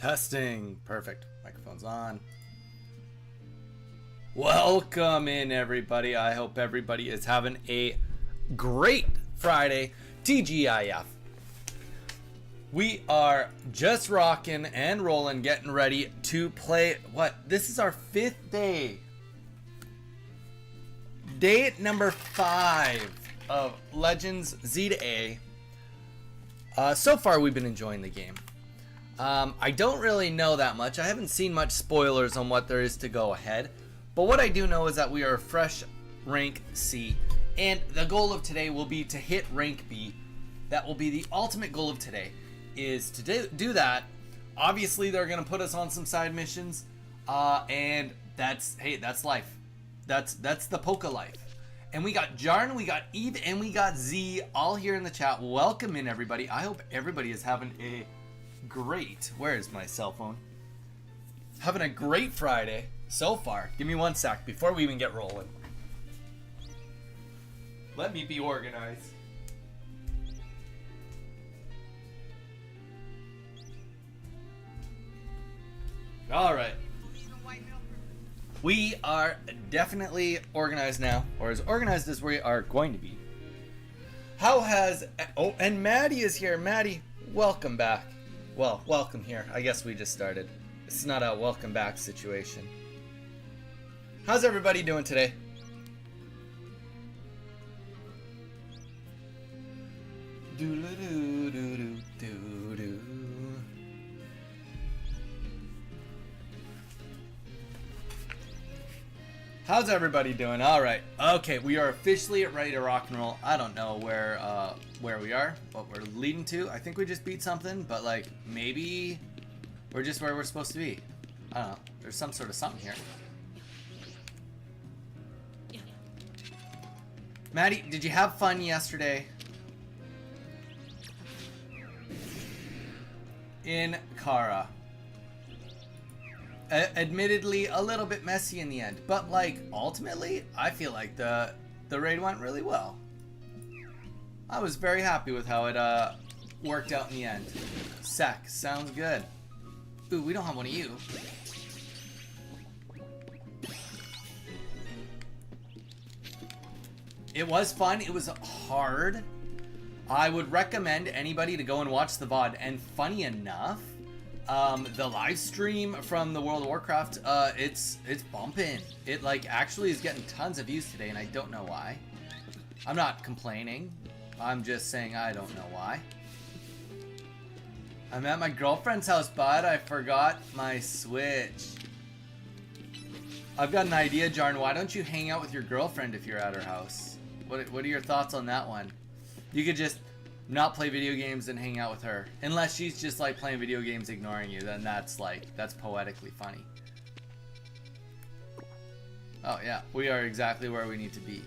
Testing. Perfect. Microphone's on. Welcome in, everybody. I hope everybody is having a great Friday. TGIF. We are just rocking and rolling, getting ready to play. This is our 5th day. Day number 5 of Legends Z to A. So far, we've been enjoying the game. I don't really know that much. I haven't seen much spoilers on what there is to go ahead. But what I do know is that we are fresh rank C. And the goal of today will be to hit rank B. That will be the ultimate goal of today, is to do that. Obviously, they're going to put us on some side missions. And that's life. That's the Poke life. And we got Jarn, we got Eve, and we got Z all here in the chat. Welcome in, everybody. I hope everybody is having a great... Where is my cell phone? Having a great Friday so far. Give me one sec before we even get rolling. Let me be organized. All right. We are definitely organized now, or as organized as we are going to be. How has... Oh, and Maddie is here. Maddie, welcome back. Well, welcome here. I guess we just started. It's not a welcome back situation. How's everybody doing today? Do-do-do-do-do-do-do. How's everybody doing? All right. Okay, we are officially ready to rock and roll. I don't know where we are, what we're leading to. I think we just beat something, but like maybe we're just where we're supposed to be. I don't know. There's some sort of something here. Maddie, did you have fun yesterday? In Kara. Admittedly, a little bit messy in the end, but like ultimately, I feel like the raid went really well. I was very happy with how it worked out in the end. Sec, sounds good. Ooh, we don't have one of you. It was fun. It was hard. I would recommend anybody to go and watch the VOD. And funny enough, the live stream from the World of Warcraft, it's bumping. It like actually is getting tons of views today, and I don't know why. I'm not complaining. I'm just saying I don't know why. I'm at my girlfriend's house, bud. I forgot my Switch. I've got an idea, Jarn. Why don't you hang out with your girlfriend if you're at her house? What are your thoughts on that one? You could just not play video games and hang out with her. Unless she's just like playing video games ignoring you, then that's poetically funny. Oh yeah, we are exactly where we need to be.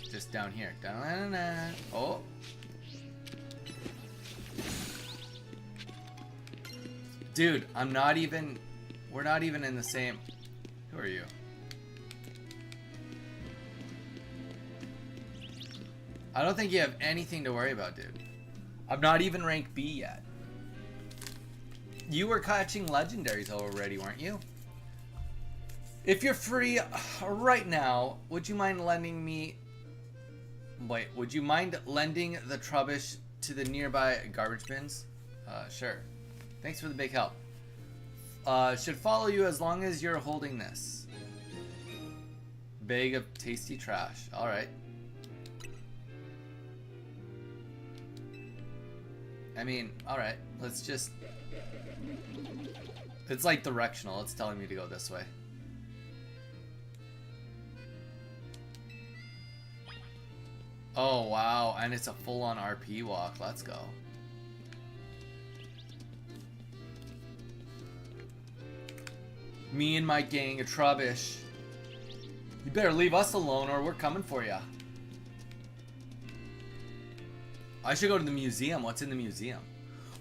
Just down here. Oh. Dude, we're not even in the same... Who are you? I don't think you have anything to worry about, dude. I'm not even rank B yet. You were catching legendaries already, weren't you? If you're free right now, would you mind lending me... Wait, would you mind lending the Trubbish to the nearby garbage bins? Sure. Thanks for the big help. Should follow you as long as you're holding this. Bag of tasty trash. Alright. I mean, alright, let's just... It's like directional, it's telling me to go this way. Oh, wow, and it's a full-on RP walk, let's go. Me and my gang of Trubbish. You better leave us alone or we're coming for ya. I should go to the museum. What's in the museum?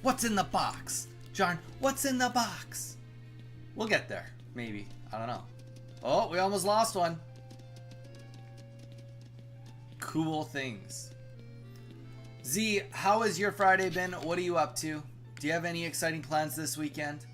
What's in the box? Jarn, what's in the box? We'll get there. Maybe. I don't know. Oh, we almost lost one. Cool things. Z, how has your Friday been? What are you up to? Do you have any exciting plans this weekend?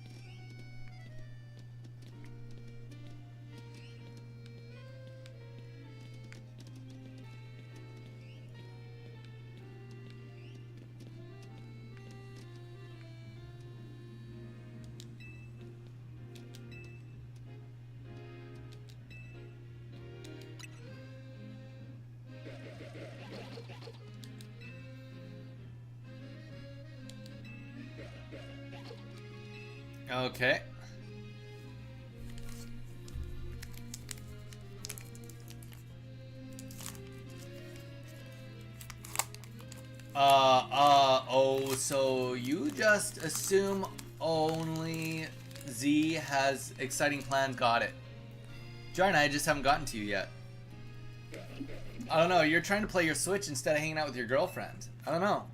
Okay. Oh, so you just assume only Z has exciting plans. Got it. Jarn, I just haven't gotten to you yet. I don't know, you're trying to play your Switch instead of hanging out with your girlfriend. I don't know.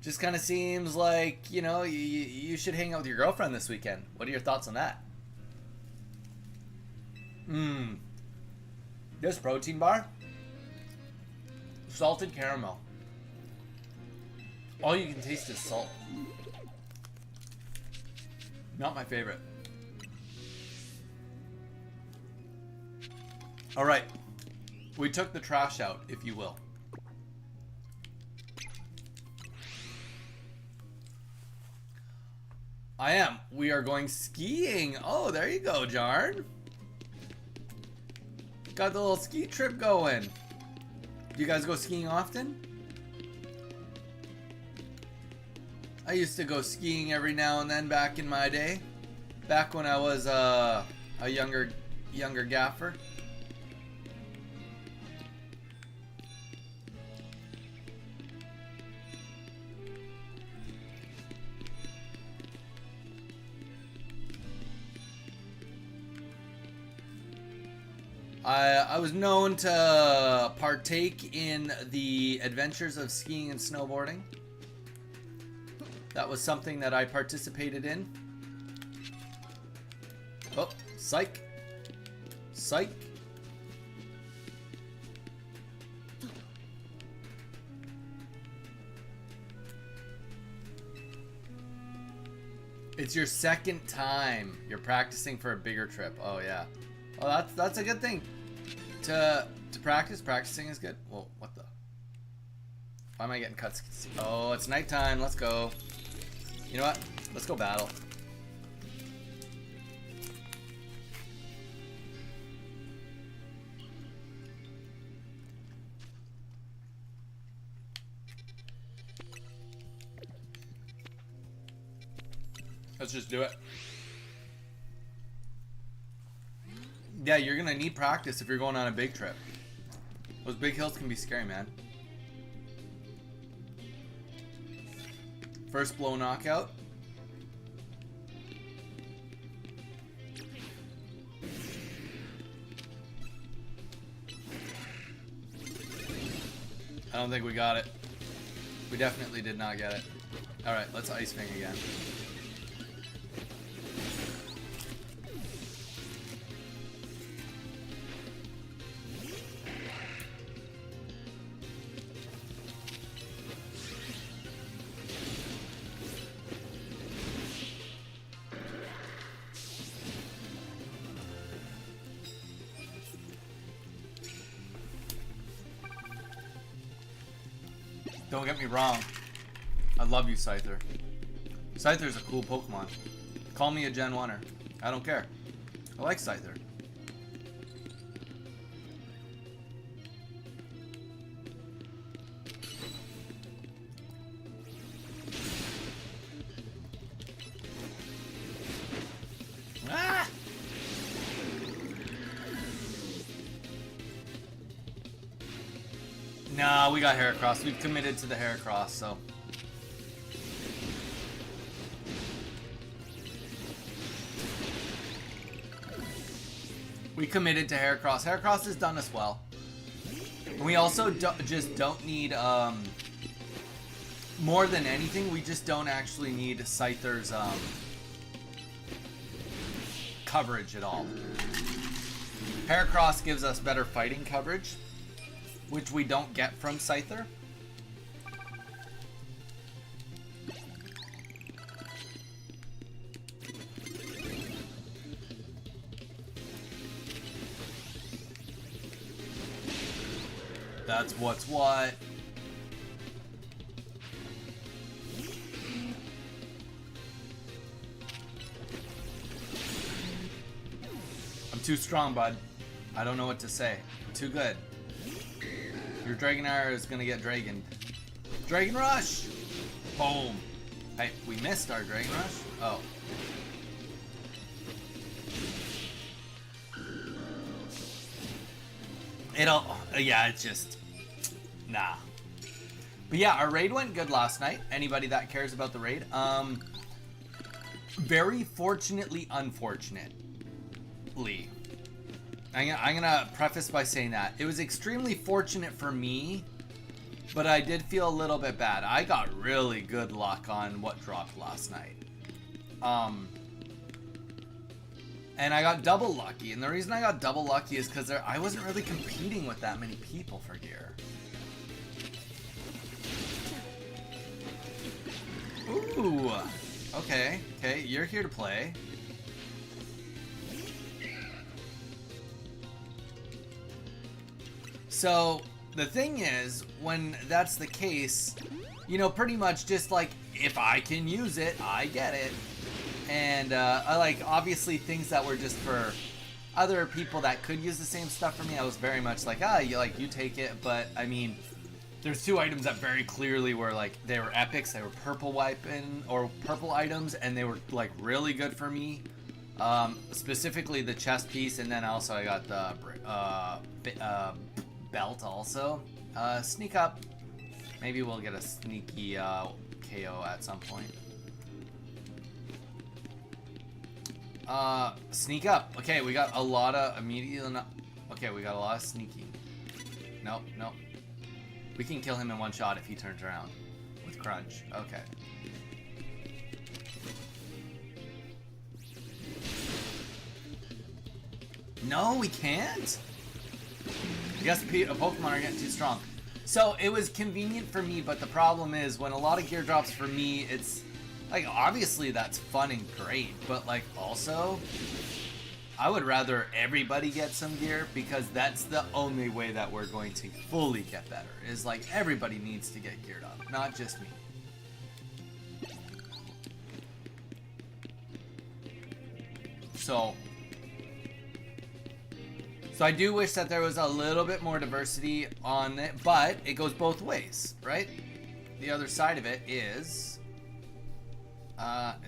Just kind of seems like, you know, you should hang out with your girlfriend this weekend. What are your thoughts on that? This protein bar? Salted caramel. All you can taste is salt. Not my favorite. Alright. We took the trash out, if you will. I am. We are going skiing. Oh, there you go, Jarn. Got the little ski trip going. Do you guys go skiing often? I used to go skiing every now and then back in my day. Back when I was a younger gaffer. I was known to partake in the adventures of skiing and snowboarding. That was something that I participated in. Oh, psych. Psych. It's your second time. You're practicing for a bigger trip. Oh yeah. Oh, that's a good thing. To practice. Practicing is good. Whoa, what the? Why am I getting cuts? Oh, it's nighttime. Let's go. You know what? Let's go battle. Let's just do it. Yeah, you're gonna need practice if you're going on a big trip. Those big hills can be scary, man. First blow knockout. I don't think we got it. We definitely did not get it. Alright, let's Ice Fang again. Don't get me wrong. I love you, Scyther. Scyther's a cool Pokemon. Call me a Gen 1er. I don't care. I like Scyther. Ah! Nah, we got Heracross. We've committed to the Heracross, so. We committed to Heracross. Heracross has done us well. And we also just don't need, more than anything, we just don't actually need Scyther's, coverage at all. Heracross gives us better fighting coverage, which we don't get from Scyther. That's what's what. I'm too strong, bud. I don't know what to say. I'm too good. Your Dragonair is gonna get Dragoned. Dragon Rush! Boom! Hey, we missed our Dragon Rush? Oh. It'll, yeah, it's just, nah. But yeah, our raid went good last night. Anybody that cares about the raid. Very fortunately, unfortunately. I'm gonna preface by saying that. It was extremely fortunate for me, but I did feel a little bit bad. I got really good luck on what dropped last night. And I got double lucky. And the reason I got double lucky is because I wasn't really competing with that many people for gear. Ooh. Okay. Okay. You're here to play. So the thing is, when that's the case, you know, pretty much just like, if I can use it, I get it. And I like, obviously things that were just for other people that could use the same stuff for me, I was very much like, you take it. But I mean, there's two items that very clearly were like, they were epics, they were purple weapon or purple items, and they were like really good for me. Specifically the chest piece, and then also I got the belt also. Sneak up. Maybe we'll get a sneaky KO at some point. Sneak up. Okay, we got a lot of immediate. Okay, we got a lot of sneaking. Nope, nope. We can kill him in one shot if he turns around with crunch. Okay. No, we can't. I guess Pokemon are getting too strong. So it was convenient for me, but the problem is when a lot of gear drops for me, it's like, obviously that's fun and great, but like also I would rather everybody get some gear, because that's the only way that we're going to fully get better, is like everybody needs to get geared up, not just me. So I do wish that there was a little bit more diversity on it, but it goes both ways, right? The other side of it is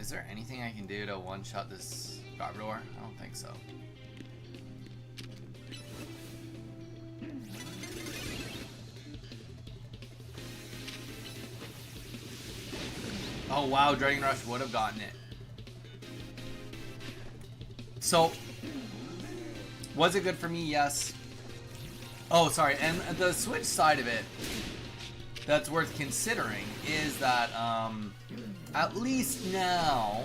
there anything I can do to one-shot this Garbodor? I don't think so. Oh wow, Dragon Rush would have gotten it. So, was it good for me? Yes. Oh, sorry. And the Switch side of it that's worth considering is that at least now,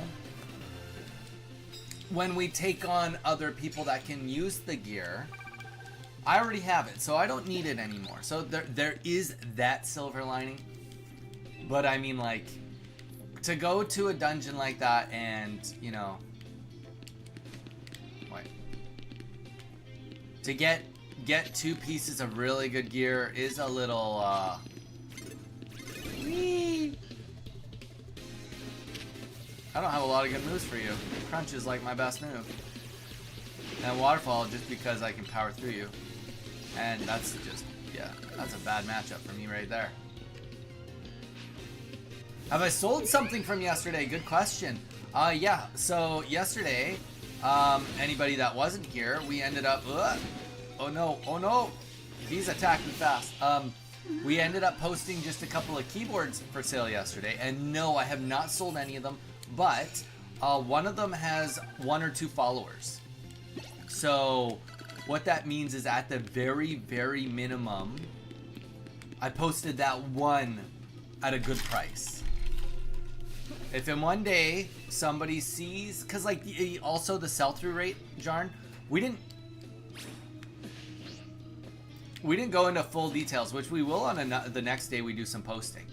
when we take on other people that can use the gear, I already have it, so I don't need it anymore. So there is that silver lining. But I mean, like, to go to a dungeon like that and, you know, to get two pieces of really good gear is a little I don't have a lot of good moves for you. Crunch is like my best move. And Waterfall just because I can power through you. And that's just, yeah, that's a bad matchup for me right there. Have I sold something from yesterday? Good question. Yeah, so yesterday, anybody that wasn't here, we ended up, oh no, he's attacking fast. We ended up posting just a couple of keyboards for sale yesterday, and no, I have not sold any of them, but one of them has 1 or 2 followers. So what that means is, at the very, very minimum, I posted that one at a good price. If in one day somebody sees, because like also the sell-through rate, Jarn, we didn't go into full details, which we will on the next day we do some posting.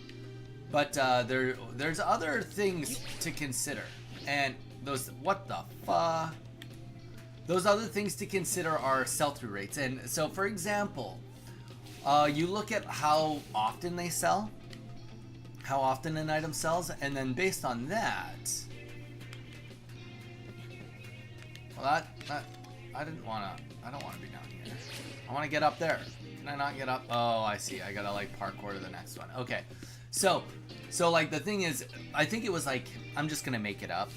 But there's other things to consider, and those, what the fuck? Those other things to consider are sell-through rates. And so, for example, you look at how often they sell, how often an item sells, and then based on that, well, I don't want to be down here. I want to get up there. Can I not get up? Oh, I see. I gotta like parkour to the next one. Okay, so like the thing is, I think it was like, I'm just gonna make it up,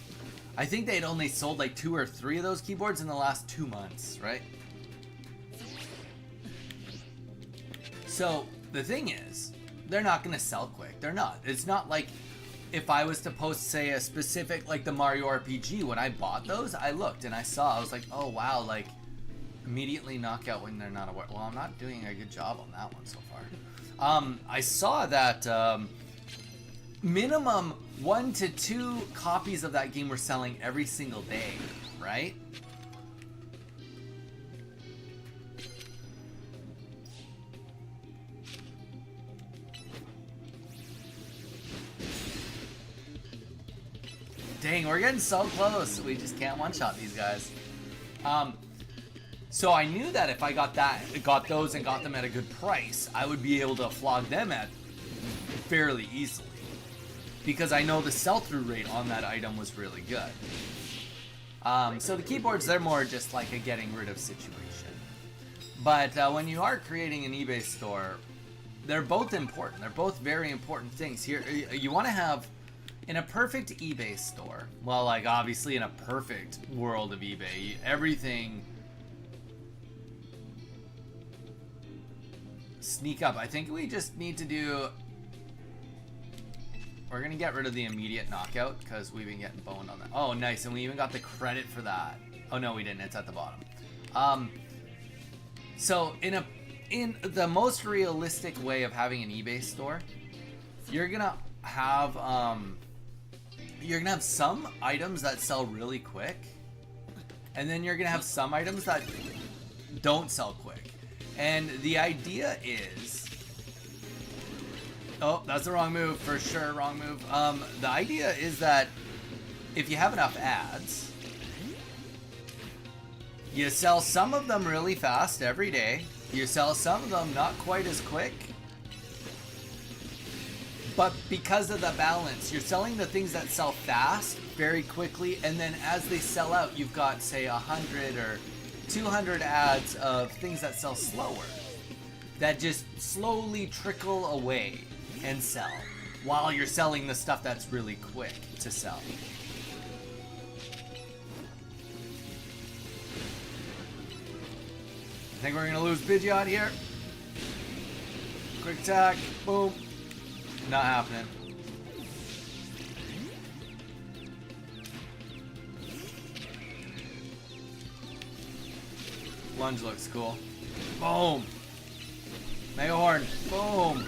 I think they'd only sold like 2 or 3 of those keyboards in the last 2 months, right? So the thing is, they're not going to sell quick. They're not. It's not like if I was to post, say, a specific, like the Mario RPG, when I bought those, I looked and I saw, I was like, oh wow, like immediately knockout when they're not aware. Well, I'm not doing a good job on that one so far. I saw that minimum 1 to 2 copies of that game were selling every single day, right? Dang, we're getting so close. We just can't one-shot these guys. So I knew that if I got those and got them at a good price, I would be able to flog them at fairly easily. Because I know the sell-through rate on that item was really good. So the keyboards, they're more just like a getting rid of situation. But when you are creating an eBay store, they're both important. They're both very important things. Here, you want to have, in a perfect eBay store, well, like obviously in a perfect world of eBay, everything... Sneak up. I think we just need to do... We're going to get rid of the immediate knockout because we've been getting boned on that. Oh, nice. And we even got the credit for that. Oh, no, we didn't. It's at the bottom. So in the most realistic way of having an eBay store, you're going to have some items that sell really quick. And then you're going to have some items that don't sell quick. And the idea is... Oh, that's the wrong move, for sure, wrong move. The idea is that if you have enough ads, you sell some of them really fast every day. You sell some of them not quite as quick. But because of the balance, you're selling the things that sell fast very quickly, and then as they sell out, you've got, say, 100 or 200 ads of things that sell slower, that just slowly trickle away and sell, while you're selling the stuff that's really quick to sell. I think we're gonna lose Pidgeot here. Quick attack, boom. Not happening. Lunge looks cool. Boom. Mega Horn. Boom.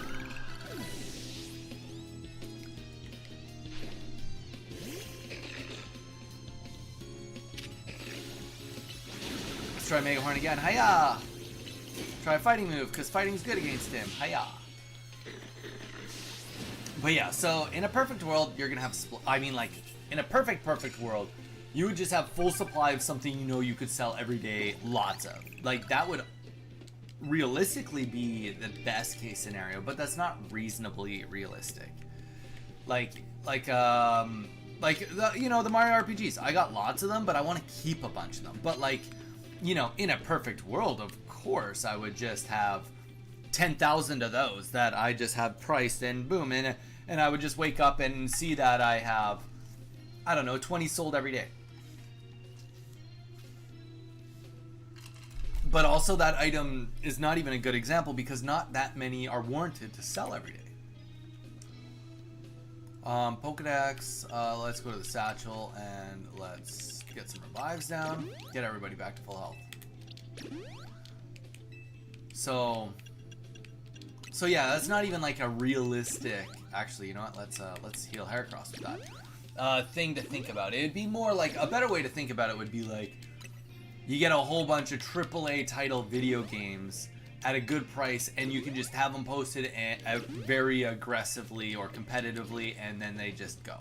Let's try Mega Horn again. Hiya! Try a fighting move, because fighting's good against him. Hiya! But yeah, so in a perfect world, you're gonna have... in a perfect world, you would just have full supply of something you know you could sell every day, lots of. Like, that would realistically be the best case scenario, but that's not reasonably realistic. Like the Mario RPGs. I got lots of them, but I want to keep a bunch of them. But like, you know, in a perfect world, of course, I would just have 10,000 of those that I just have priced, and boom, and I would just wake up and see that I have, I don't know, 20 sold every day. But also that item is not even a good example because not that many are warranted to sell every day. Pokedex, let's go to the satchel and let's get some revives down. Get everybody back to full health. So yeah, that's not even like a realistic... Actually, you know what? Let's heal Heracross with that. Thing to think about. It'd be more like... A better way to think about it would be like... You get a whole bunch of AAA title video games at a good price, and you can just have them posted very aggressively or competitively, and then they just go.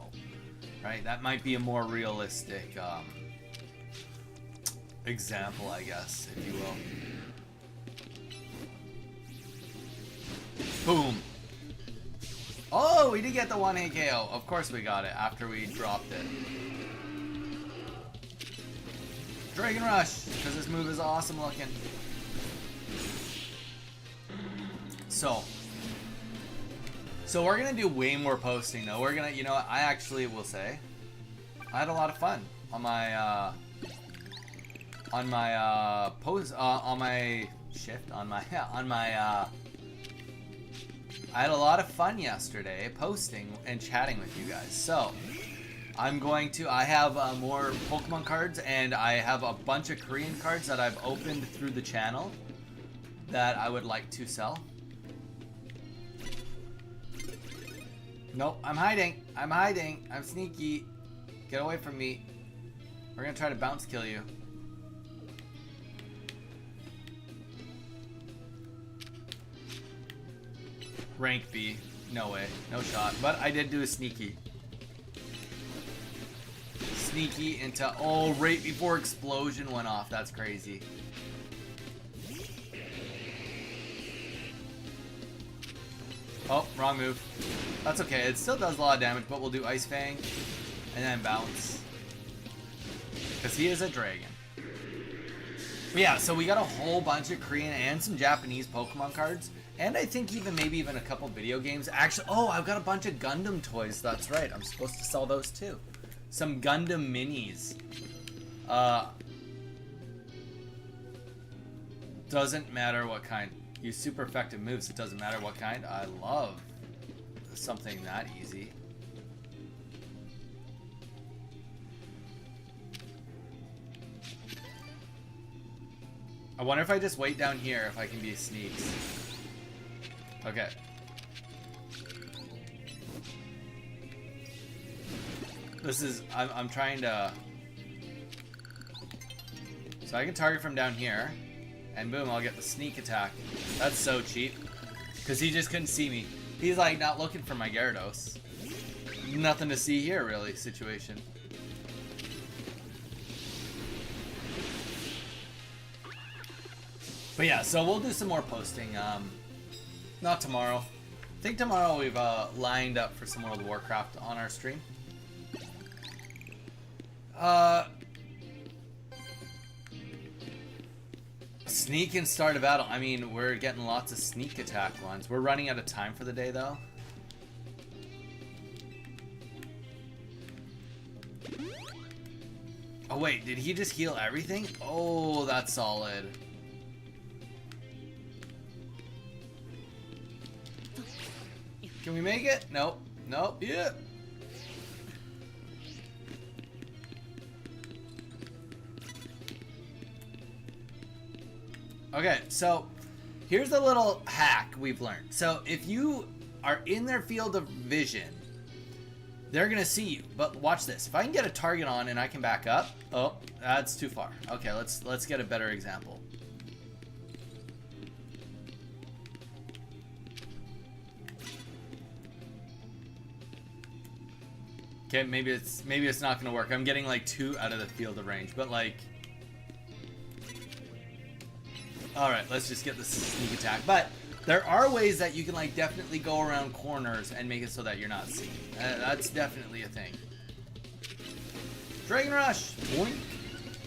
Right? That might be a more realistic example, I guess, if you will. Boom. Oh, we did get the 1-hit KO. Of course we got it after we dropped it. Dragon Rush, because this move is awesome looking. So we're gonna do way more posting though. We're gonna, you know what, I actually will say, I had a lot of fun on my I had a lot of fun yesterday posting and chatting with you guys. So I have more Pokemon cards, and I have a bunch of Korean cards that I've opened through the channel that I would like to sell. Nope, I'm hiding. I'm hiding. I'm sneaky. Get away from me. We're gonna try to bounce kill you. Rank B. No way. No shot. But I did do a sneaky. Sneaky into... Oh, right before explosion went off. That's crazy. Oh, wrong move. That's okay. It still does a lot of damage, but we'll do Ice Fang and then bounce. Because he is a dragon. But yeah, so we got a whole bunch of Korean and some Japanese Pokemon cards. And I think maybe even a couple video games. Actually, oh, I've got a bunch of Gundam toys. That's right. I'm supposed to sell those too. Some Gundam minis. Doesn't matter what kind. Use super effective moves. It doesn't matter what kind. I love something that easy. I wonder if I just wait down here if I can be sneaks. Okay. This is, I'm trying to, so I can target from down here, and boom, I'll get the sneak attack. That's so cheap, because he just couldn't see me. He's like not looking for my Gyarados. Nothing to see here, really, situation. But yeah, so we'll do some more posting. Not tomorrow. I think tomorrow we've lined up for some World of Warcraft on our stream. Sneak and start a battle. I mean, we're getting lots of sneak attack ones. We're running out of time for the day, though. Oh, wait. Did he just heal everything? Oh, that's solid. Can we make it? Nope. Nope. Yeah. Okay, so here's a little hack we've learned. So if you are in their field of vision, they're gonna see you. But watch this. If I can get a target on and I can back up, oh, that's too far. Okay, let's get a better example. Okay, maybe it's not gonna work. I'm getting like 2 out of the field of range, but like. Alright, let's just get the sneak attack. But there are ways that you can like definitely go around corners and make it so that you're not seen. That's definitely a thing. Dragon Rush! Boink!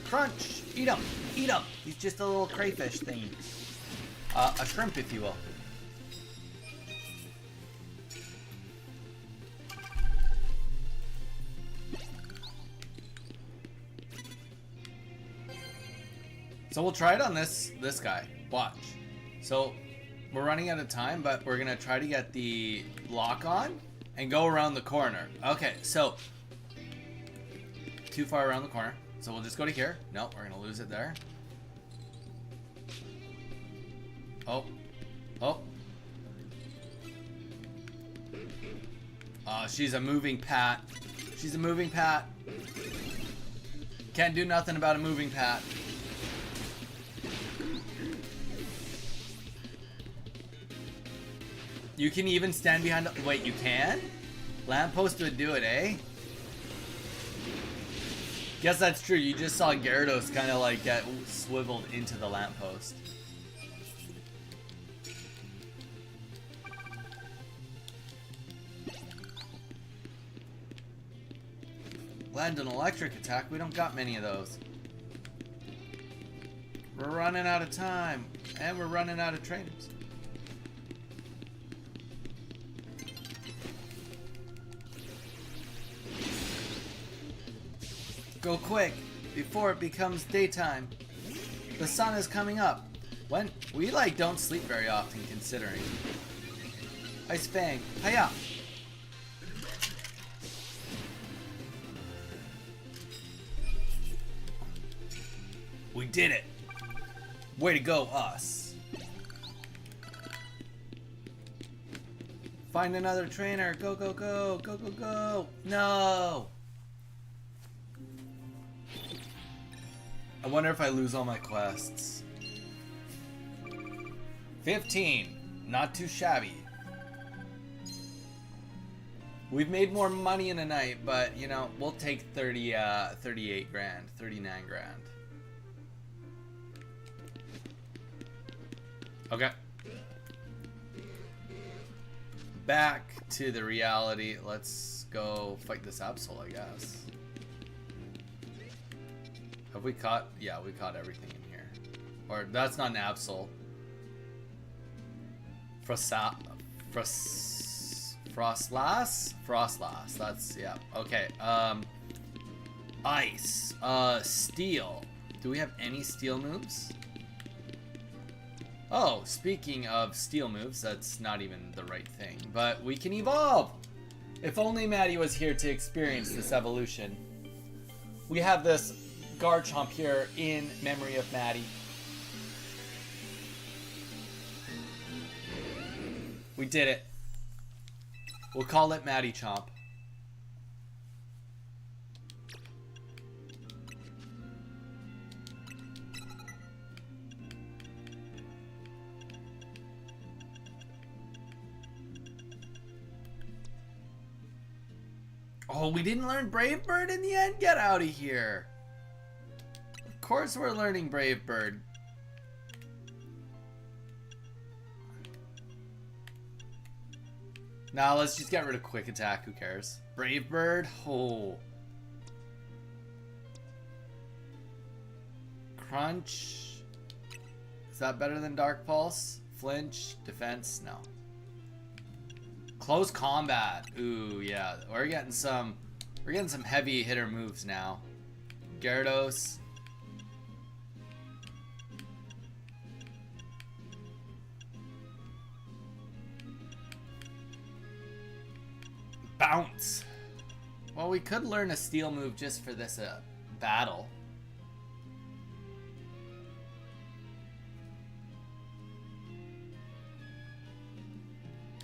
Crunch! Eat him! Eat him! He's just a little crayfish thing. A shrimp, if you will. So we'll try it on this guy. Watch. So we're running out of time, but we're gonna try to get the lock on and go around the corner. Okay, so too far around the corner. So we'll just go to here. Nope, we're gonna lose it there. Oh. Oh. She's a moving pat. She's a moving pat. Can't do nothing about a moving pat. You can even stand behind. Wait, you can? Lamppost would do it, eh? Guess that's true. You just saw Gyarados kind of like get swiveled into the lamppost. Land an electric attack. We don't got many of those. We're running out of time, and we're running out of trainers. Go quick, before it becomes daytime. The sun is coming up. When we like don't sleep very often, considering. Ice Fang. Hiya! We did it! Way to go, us. Find another trainer. Go, go, go. Go, go, go. No! I wonder if I lose all my quests. 15. Not too shabby. We've made more money in a night, but, you know, we'll take 38 grand. 39 grand. Okay. Back to the reality. Let's go fight this Absol, I guess. Have we caught? Yeah, we caught everything in here. Or that's not an Absol. Frostlass. That's, yeah. Okay. Ice. Steel. Do we have any steel moves? Oh, speaking of steel moves, that's not even the right thing. But we can evolve! If only Maddie was here to experience this evolution. We have this Garchomp here in memory of Maddie. We did it. We'll call it Maddie Chomp. Oh, we didn't learn Brave Bird in the end? Get out of here. Of course we're learning Brave Bird. Now let's just get rid of Quick Attack. Who cares? Brave Bird? Oh. Crunch. Is that better than Dark Pulse? Flinch? Defense? No. Close combat. Ooh, yeah. We're getting some heavy hitter moves now. Gyarados. Bounce. Well, we could learn a steel move just for this battle.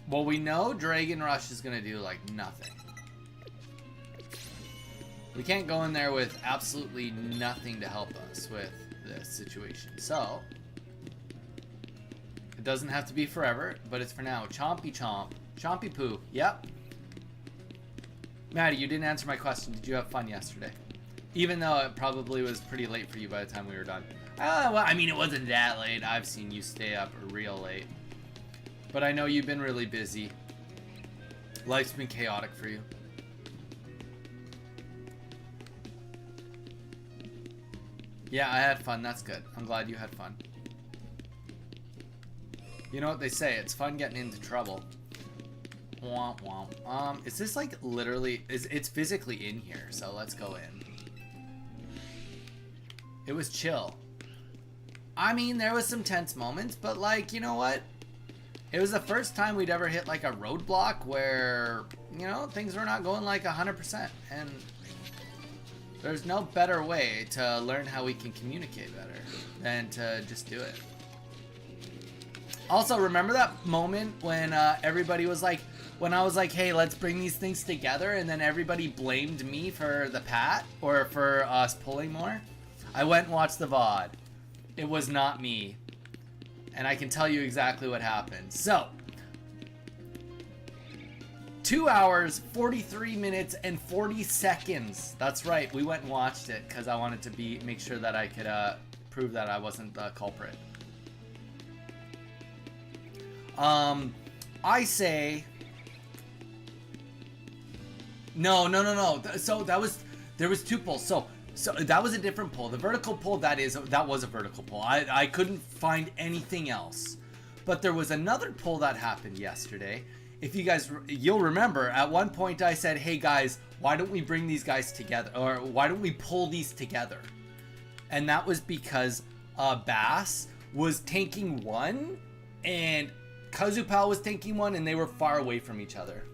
Well, we know Dragon Rush is gonna do like nothing. We can't go in there with absolutely nothing to help us with this situation. So, it doesn't have to be forever, but it's for now. Chompy Chomp. Chompy Poo. Yep. Maddie, you didn't answer my question. Did you have fun yesterday? Even though it probably was pretty late for you by the time we were done. Well, I mean, it wasn't that late. I've seen you stay up real late. But I know you've been really busy. Life's been chaotic for you. Yeah, I had fun. That's good. I'm glad you had fun. You know what they say, it's fun getting into trouble. Womp womp. Is this like literally, it's physically in here, so let's go in. It was chill. I mean, there was some tense moments, but like, you know what? It was the first time we'd ever hit like a roadblock where, you know, things were not going like 100%. And there's no better way to learn how we can communicate better than to just do it. Also, remember that moment when everybody was like, when I was like, hey, let's bring these things together, and then everybody blamed me for the pat or for us pulling more? I went and watched the VOD. It was not me. And I can tell you exactly what happened. So, 2 hours, 43 minutes, and 40 seconds. That's right, we went and watched it because I wanted to make sure that I could prove that I wasn't the culprit. I say... No. So there was two pulls. So that was a different pull. The vertical pull, that was a vertical pull. I couldn't find anything else. But there was another pull that happened yesterday. If you guys, you'll remember, at one point I said, hey guys, why don't we bring these guys together? Or why don't we pull these together? And that was because Bass was tanking one, and Kazupal was tanking one, and they were far away from each other.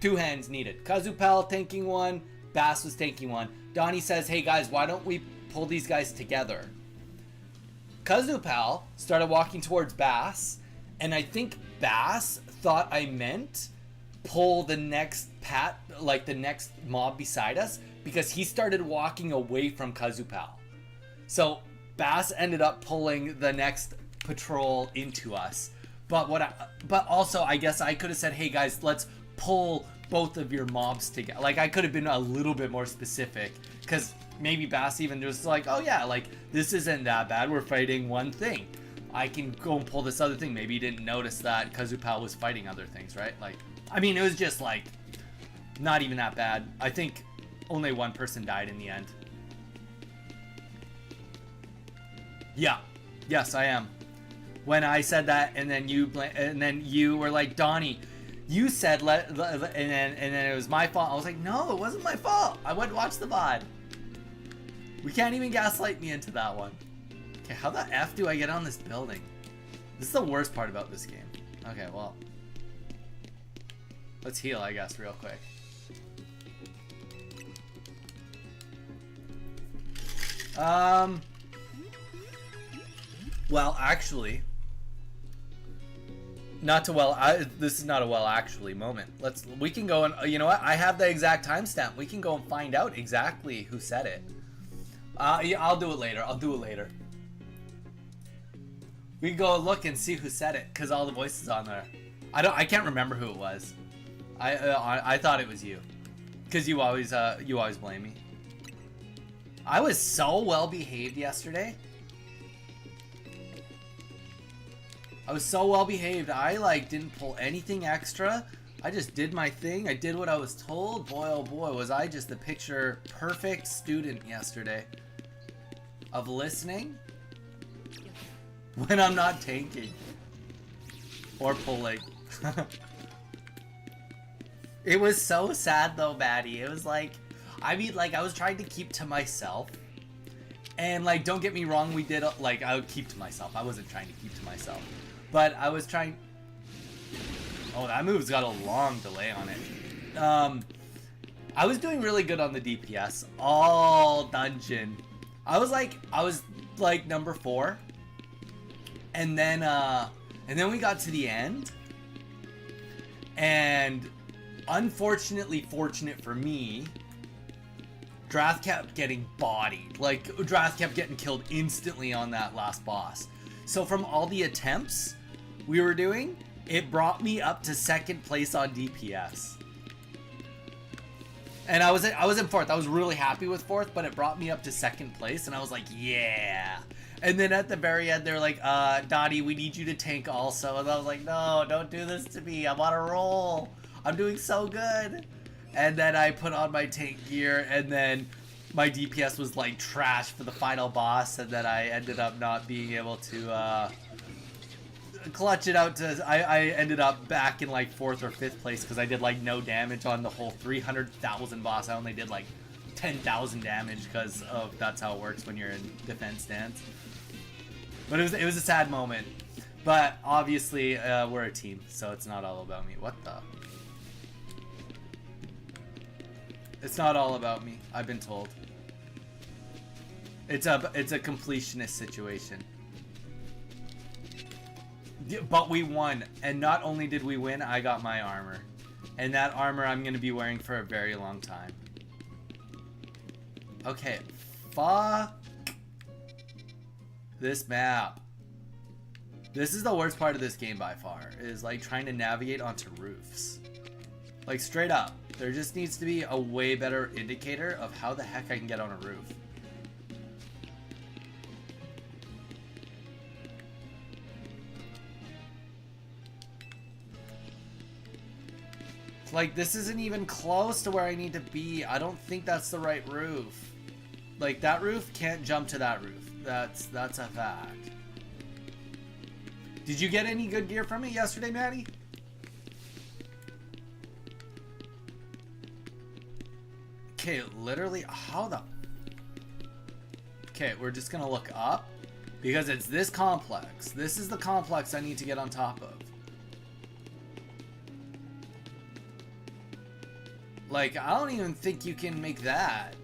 2 hands needed. Kazupal tanking one, Bass was tanking one. Donnie says, hey guys, why don't we pull these guys together? Kazupal started walking towards Bass, and I think Bass thought I meant pull the next the next mob beside us, because he started walking away from Kazupal. So Bass ended up pulling the next patrol into us. But also I guess I could have said, hey guys, let's pull both of your mobs together. Like, I could have been a little bit more specific, because maybe Bass even just like, oh yeah, like, this isn't that bad, we're fighting one thing, I can go and pull this other thing. Maybe he didn't notice that Kazupal was fighting other things, right? Like, I mean, it was just like not even that bad. I think only one person died in the end. Yeah, yes, I am. When I said that, and then you were like, Donnie, you said and then it was my fault. I was like, no, it wasn't my fault. I went to watch the VOD. We can't even gaslight me into that one. Okay, how the F do I get on this building? This is the worst part about this game. Okay, well, let's heal, I guess, real quick. Well, actually, this is not a well actually moment. We can go and, you know what? I have the exact timestamp. We can go and find out exactly who said it. Yeah, I'll do it later. We can go look and see who said it, because all the voices on there. I can't remember who it was. I thought it was you, because you always blame me. I was so well behaved yesterday. I like didn't pull anything extra. I just did my thing. I did what I was told. Boy, oh boy, was I just the picture perfect student yesterday of listening when I'm not tanking or pulling. It was so sad though, Maddie. It was like, I mean, like, I was trying to keep to myself. And, like, don't get me wrong, we did, like, I would keep to myself. I wasn't trying to keep to myself. But I was trying... Oh, that move's got a long delay on it. I was doing really good on the DPS all dungeon. I was like number 4. And then we got to the end. And unfortunately, fortunate for me, Drath kept getting bodied. Like, Drath kept getting killed instantly on that last boss. So from all the attempts we were doing, it brought me up to 2nd place on DPS. And I was in 4th. I was really happy with 4th, but it brought me up to 2nd place, and I was like, yeah. And then at the very end, they're like, Dottie, we need you to tank also. And I was like, no, don't do this to me. I'm on a roll. I'm doing so good. And then I put on my tank gear, and then my DPS was like trash for the final boss, and then I ended up not being able to clutch it out to... I ended up back in like 4th or 5th place because I did like no damage on the whole 300,000 boss. I only did like 10,000 damage because of that's how it works when you're in defense stance. But it was a sad moment. But obviously we're a team, so it's not all about me. What the... It's not all about me, I've been told. It's a completionist situation. But we won, and not only did we win, I got my armor. And that armor I'm going to be wearing for a very long time. Okay, fuck this map. This is the worst part of this game by far, is like trying to navigate onto roofs. Like, straight up. There just needs to be a way better indicator of how the heck I can get on a roof. Like, this isn't even close to where I need to be. I don't think that's the right roof. Like, that roof can't jump to that roof. That's a fact. Did you get any good gear from it yesterday, Maddie? Okay, literally, how the... Okay, we're just gonna look up, because it's this complex. This is the complex I need to get on top of. Like, I don't even think you can make that.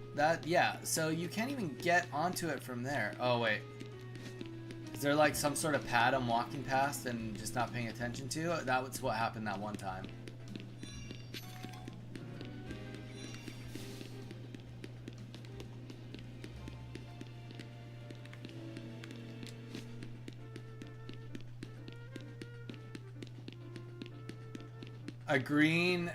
Yeah, so you can't even get onto it from there. Oh, wait. Is there like some sort of pad I'm walking past and just not paying attention to? That was what happened that one time. A green...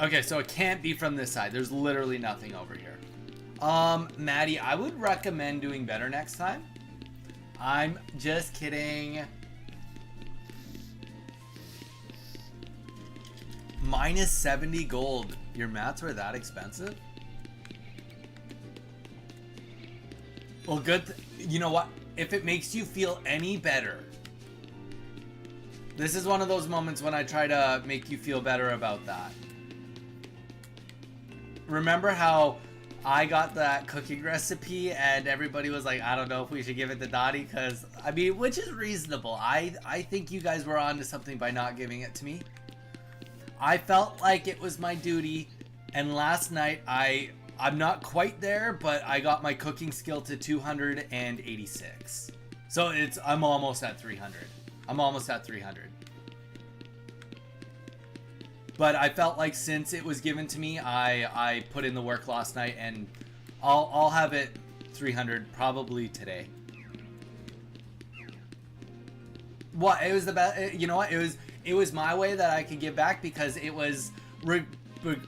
Okay, so it can't be from this side. There's literally nothing over here. Maddie, I would recommend doing better next time. I'm just kidding. Minus 70 gold. Your mats were that expensive? Well, good. You know what? If it makes you feel any better, this is one of those moments when I try to make you feel better about that. Remember how I got that cooking recipe and everybody was like, I don't know if we should give it to Dottie, because, I mean, which is reasonable. I think you guys were onto something by not giving it to me. I felt like it was my duty, and last night I'm not quite there, but I got my cooking skill to 286. So I'm almost at 300. I'm almost at 300. But I felt like since it was given to me, I put in the work last night, and I'll have it 300 probably today. What? It was the best. You know what? It was my way that I could give back, because it was.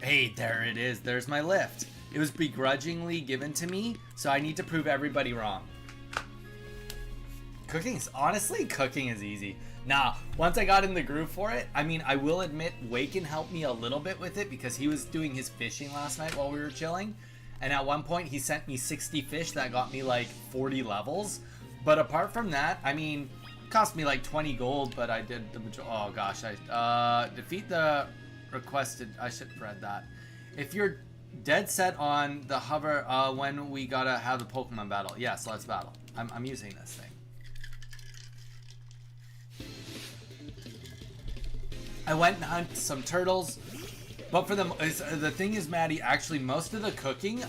Hey, there it is. There's my lift. It was begrudgingly given to me, so I need to prove everybody wrong. Honestly, cooking is easy. Nah, once I got in the groove for it, I mean, I will admit, Waken helped me a little bit with it, because he was doing his fishing last night while we were chilling. And at one point, he sent me 60 fish that got me like 40 levels. But apart from that, I mean, it cost me like 20 gold, but I did the majority. Oh gosh, defeat the requested. I should have read that. If you're dead set on the hover, when we gotta have the Pokemon battle. Yes, let's battle. I'm using this thing. I went and hunted some turtles, but for them, the thing is, Maddie, actually most of the cooking,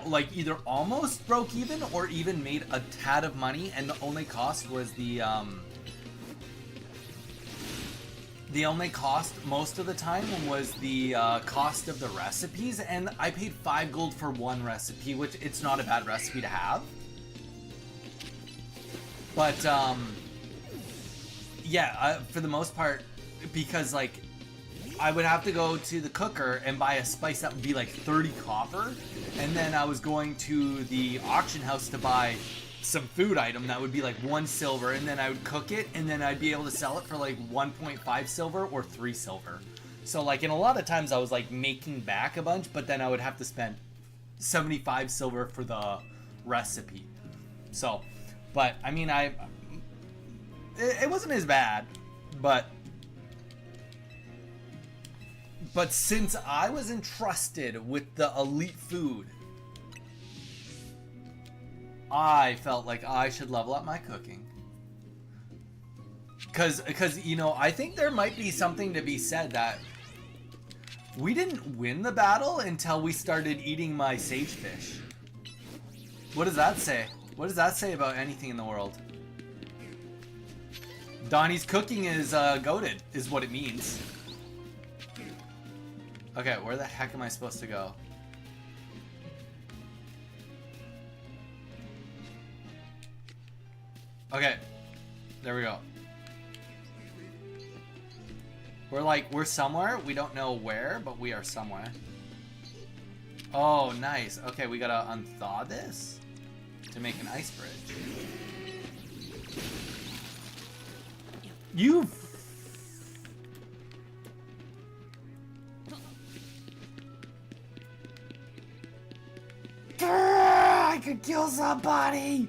like either almost broke even or even made a tad of money, and the only cost was the only cost most of the time was the cost of the recipes, and I paid 5 gold for one recipe, which it's not a bad recipe to have. But yeah, for the most part, because like I would have to go to the cooker and buy a spice that would be like 30 copper, and then I was going to the auction house to buy some food item that would be like 1 silver, and then I would cook it, and then I'd be able to sell it for like 1.5 silver or 3 silver. So like, in a lot of times I was like making back a bunch, but then I would have to spend 75 silver for the recipe. So, but I mean, it wasn't as bad, but since I was entrusted with the elite food, I felt like I should level up my cooking. Cause you know, I think there might be something to be said that we didn't win the battle until we started eating my sagefish. What does that say? What does that say about anything in the world? Donnie's cooking is goated, is what it means. Okay, where the heck am I supposed to go? Okay, there we go. We're somewhere. We don't know where, but we are somewhere. Oh, nice. Okay, we gotta unthaw this to make an ice bridge. You... I could kill somebody!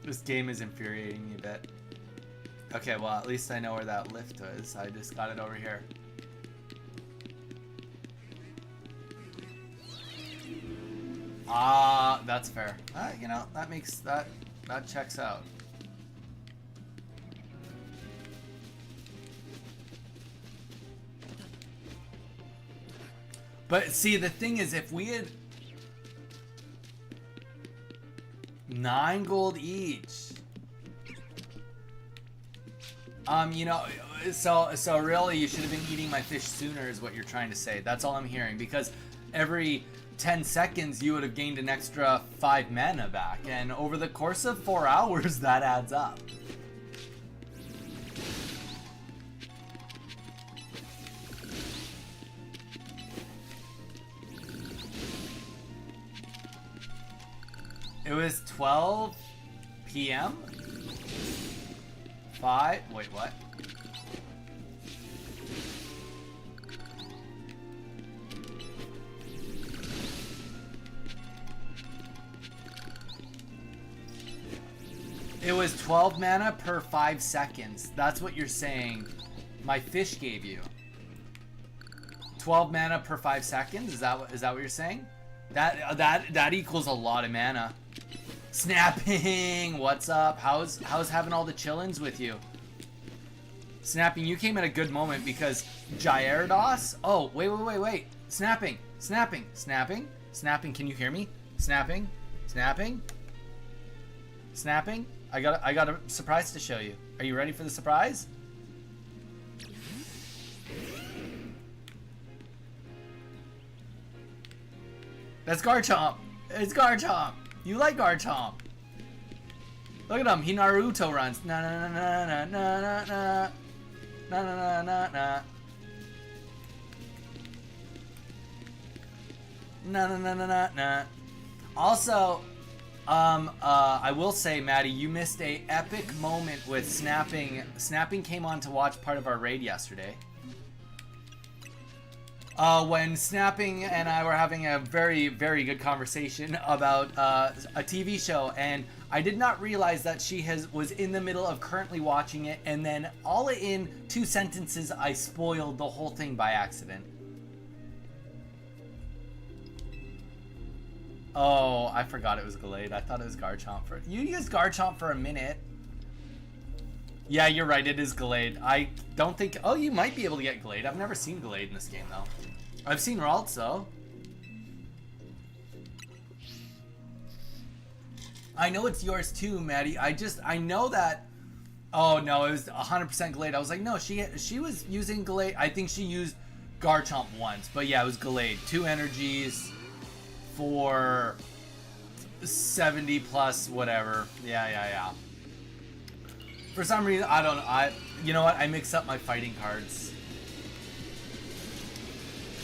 This game is infuriating me a bit. Okay, well, at least I know where that lift is. I just got it over here. Ah, that's fair. You know, that makes that checks out. But see, the thing is, if we had 9 gold each, you know, so really, you should have been eating my fish sooner, is what you're trying to say. That's all I'm hearing, because every 10 seconds you would have gained an extra 5 mana back, and over the course of 4 hours, that adds up. It was 12 p.m. 5. Wait, what? It was 12 mana per 5 seconds. That's what you're saying. My fish gave you 12 mana per 5 seconds. Is that what you're saying? That equals a lot of mana. Snapping, what's up? How's having all the chillins with you? Snapping, you came at a good moment because Gyarados. Oh, wait. Snapping. Can you hear me? Snapping. I got a surprise to show you. Are you ready for the surprise? That's Garchomp. It's Garchomp. You like Garchomp. Look at him. He Naruto runs. Na na na na na na na na na na na. Na na na na na na. Also, I will say, Maddie, you missed a epic moment with Snapping. Snapping came on to watch part of our raid yesterday. When Snapping and I were having a very, very good conversation about a TV show, and I did not realize that she was in the middle of currently watching it, and then all in 2 sentences, I spoiled the whole thing by accident. Oh, I forgot it was Gallade. I thought it was Garchomp for... You used Garchomp for a minute. Yeah, you're right. It is Gallade. I don't think... Oh, you might be able to get Gallade. I've never seen Gallade in this game, though. I've seen Ralts, though. I know it's yours, too, Maddie. I know that... Oh, no, it was 100% Gallade. I was like, no, she was using Gallade. I think she used Garchomp once. But yeah, it was Gallade. 2 energies... for 70 plus whatever. Yeah. For some reason, I don't know. You know what? I mix up my fighting cards.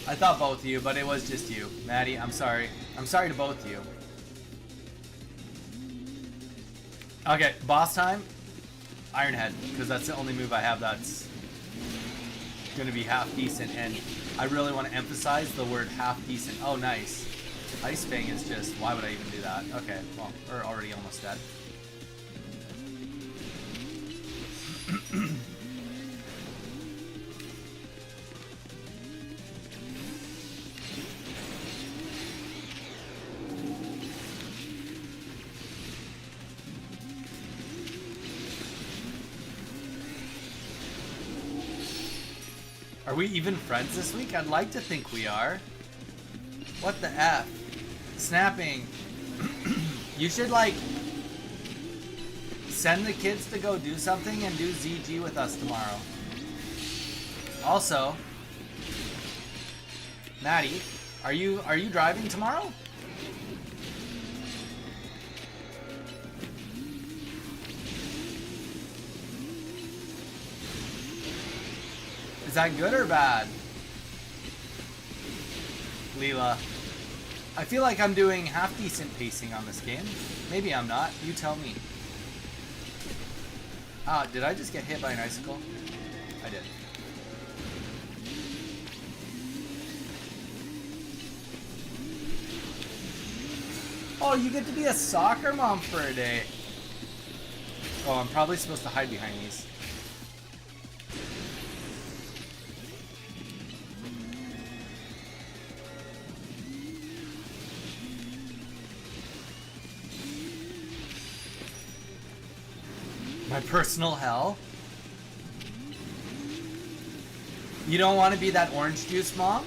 I thought both of you, but it was just you. Maddie, I'm sorry. I'm sorry to both of you. Okay, boss time. Iron Head, because that's the only move I have that's going to be half decent, and I really want to emphasize the word half decent. Oh, nice. Ice Fang is just, why would I even do that? Okay, well, we're already almost dead. Are we even friends this week? I'd like to think we are. What the F? Snapping. You should, like, send the kids to go do something and do ZG with us tomorrow. Also, Maddie, are you driving tomorrow? Is that good or bad? Leela. I feel like I'm doing half-decent pacing on this game. Maybe I'm not. You tell me. Ah, did I just get hit by an icicle? I did. Oh, you get to be a soccer mom for a day. Oh, I'm probably supposed to hide behind these. My personal hell. You don't want to be that orange juice mom?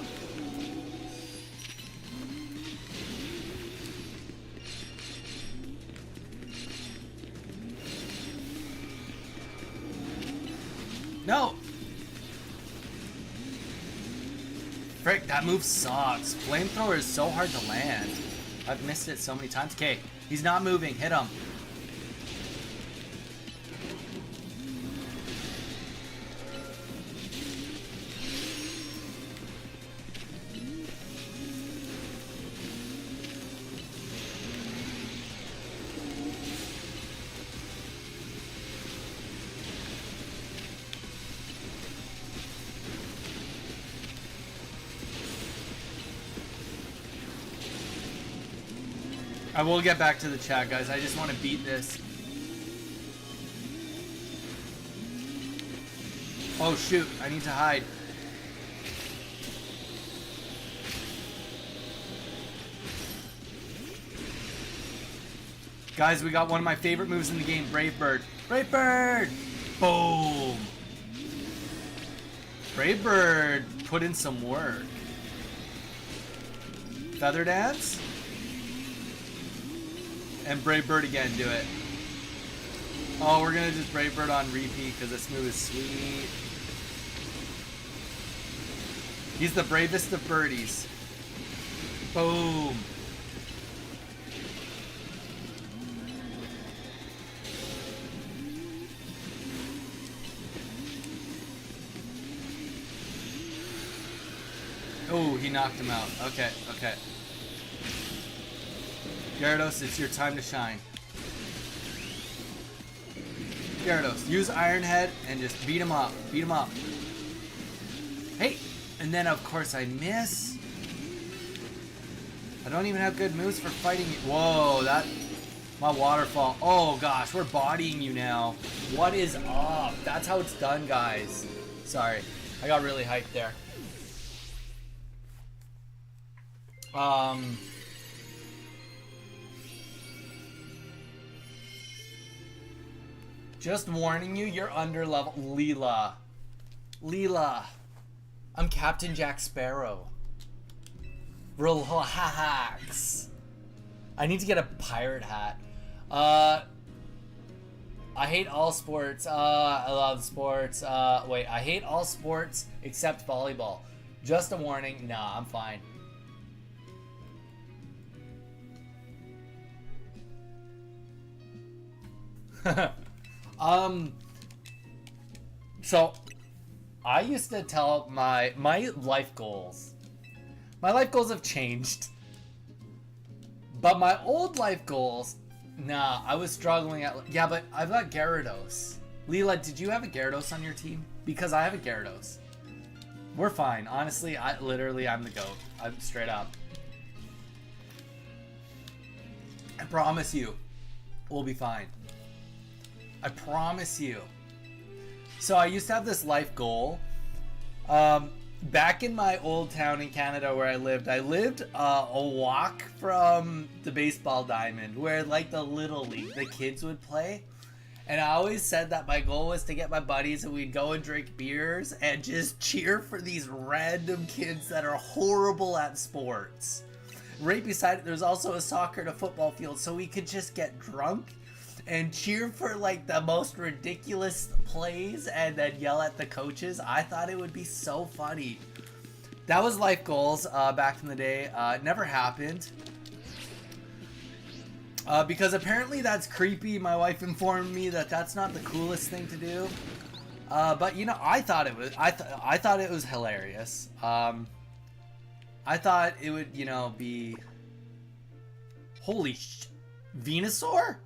No! Frick, that move sucks. Flamethrower is so hard to land. I've missed it so many times. Okay, he's not moving. Hit him. I will get back to the chat, guys. I just want to beat this. Oh, shoot. I need to hide. Guys, we got one of my favorite moves in the game, Brave Bird. Brave Bird! Boom! Brave Bird put in some work. Feather Dance? And Brave Bird again, do it. Oh, we're gonna just Brave Bird on repeat because this move is sweet. He's the bravest of birdies. Boom. Oh, he knocked him out. Okay, okay. Gyarados, it's your time to shine. Gyarados, use Iron Head and just beat him up. Beat him up. Hey! And then, of course, I miss. I don't even have good moves for fighting you. Whoa, that... My waterfall. Oh, gosh, we're bodying you now. What is up? That's how it's done, guys. Sorry. I got really hyped there. Just warning you, you're under level. Leela. Leela. I'm Captain Jack Sparrow. Relax. I need to get a pirate hat. I hate all sports. I love sports. Wait, I hate all sports except volleyball. Just a warning. Nah, I'm fine. So I used to tell my life goals. My life goals have changed. But my old life goals, nah, I was struggling at, yeah, but I've got Gyarados. Leela, did you have a Gyarados on your team? Because I have a Gyarados. We're fine. Honestly, I'm the GOAT. I'm straight up. I promise you, we'll be fine. I promise you. So I used to have this life goal. Back in my old town in Canada where I lived a walk from the baseball diamond where like the little league, the kids would play. And I always said that my goal was to get my buddies and we'd go and drink beers and just cheer for these random kids that are horrible at sports. Right beside it, there's also a soccer and a football field, so we could just get drunk and cheer for like the most ridiculous plays and then yell at the coaches. I thought it would be so funny. That was life goals back in the day. It never happened. Because apparently that's creepy. My wife informed me that that's not the coolest thing to do. But you know, I thought it was. I thought it was hilarious. I thought it would, you know, be. Holy Venusaur?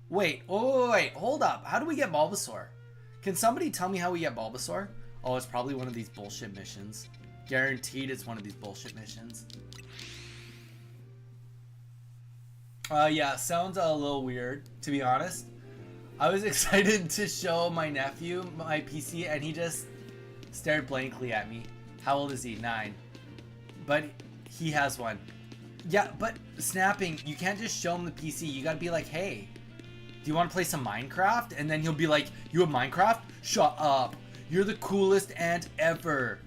Wait, wait, hold up. How do we get Bulbasaur? Can somebody tell me how we get Bulbasaur? Oh, it's probably one of these bullshit missions. Guaranteed it's one of these bullshit missions. Yeah, sounds a little weird, to be honest. I was excited to show my nephew my PC, and he just stared blankly at me. How old is he? 9. But he has one. Yeah, but snapping, you can't just show him the PC. You gotta be like, hey, do you want to play some Minecraft? And then he'll be like, you have Minecraft? Shut up. You're the coolest ant ever.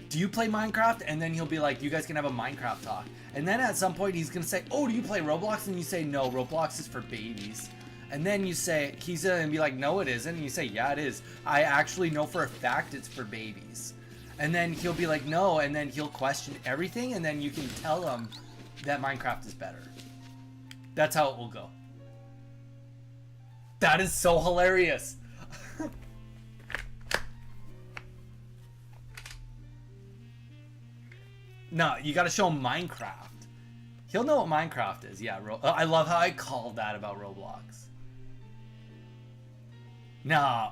Do you play Minecraft? And then he'll be like, you guys can have a Minecraft talk. And then at some point he's gonna say, oh, do you play Roblox? And you say, no, Roblox is for babies. And then you say, he's gonna be like, no, it isn't. And you say, yeah, it is. I actually know for a fact it's for babies. And then he'll be like, no. And then he'll question everything. And then you can tell him that Minecraft is better. That's how it will go. That is so hilarious. No, you gotta show him Minecraft. He'll know what Minecraft is. Yeah, I love how I called that about Roblox. Nah,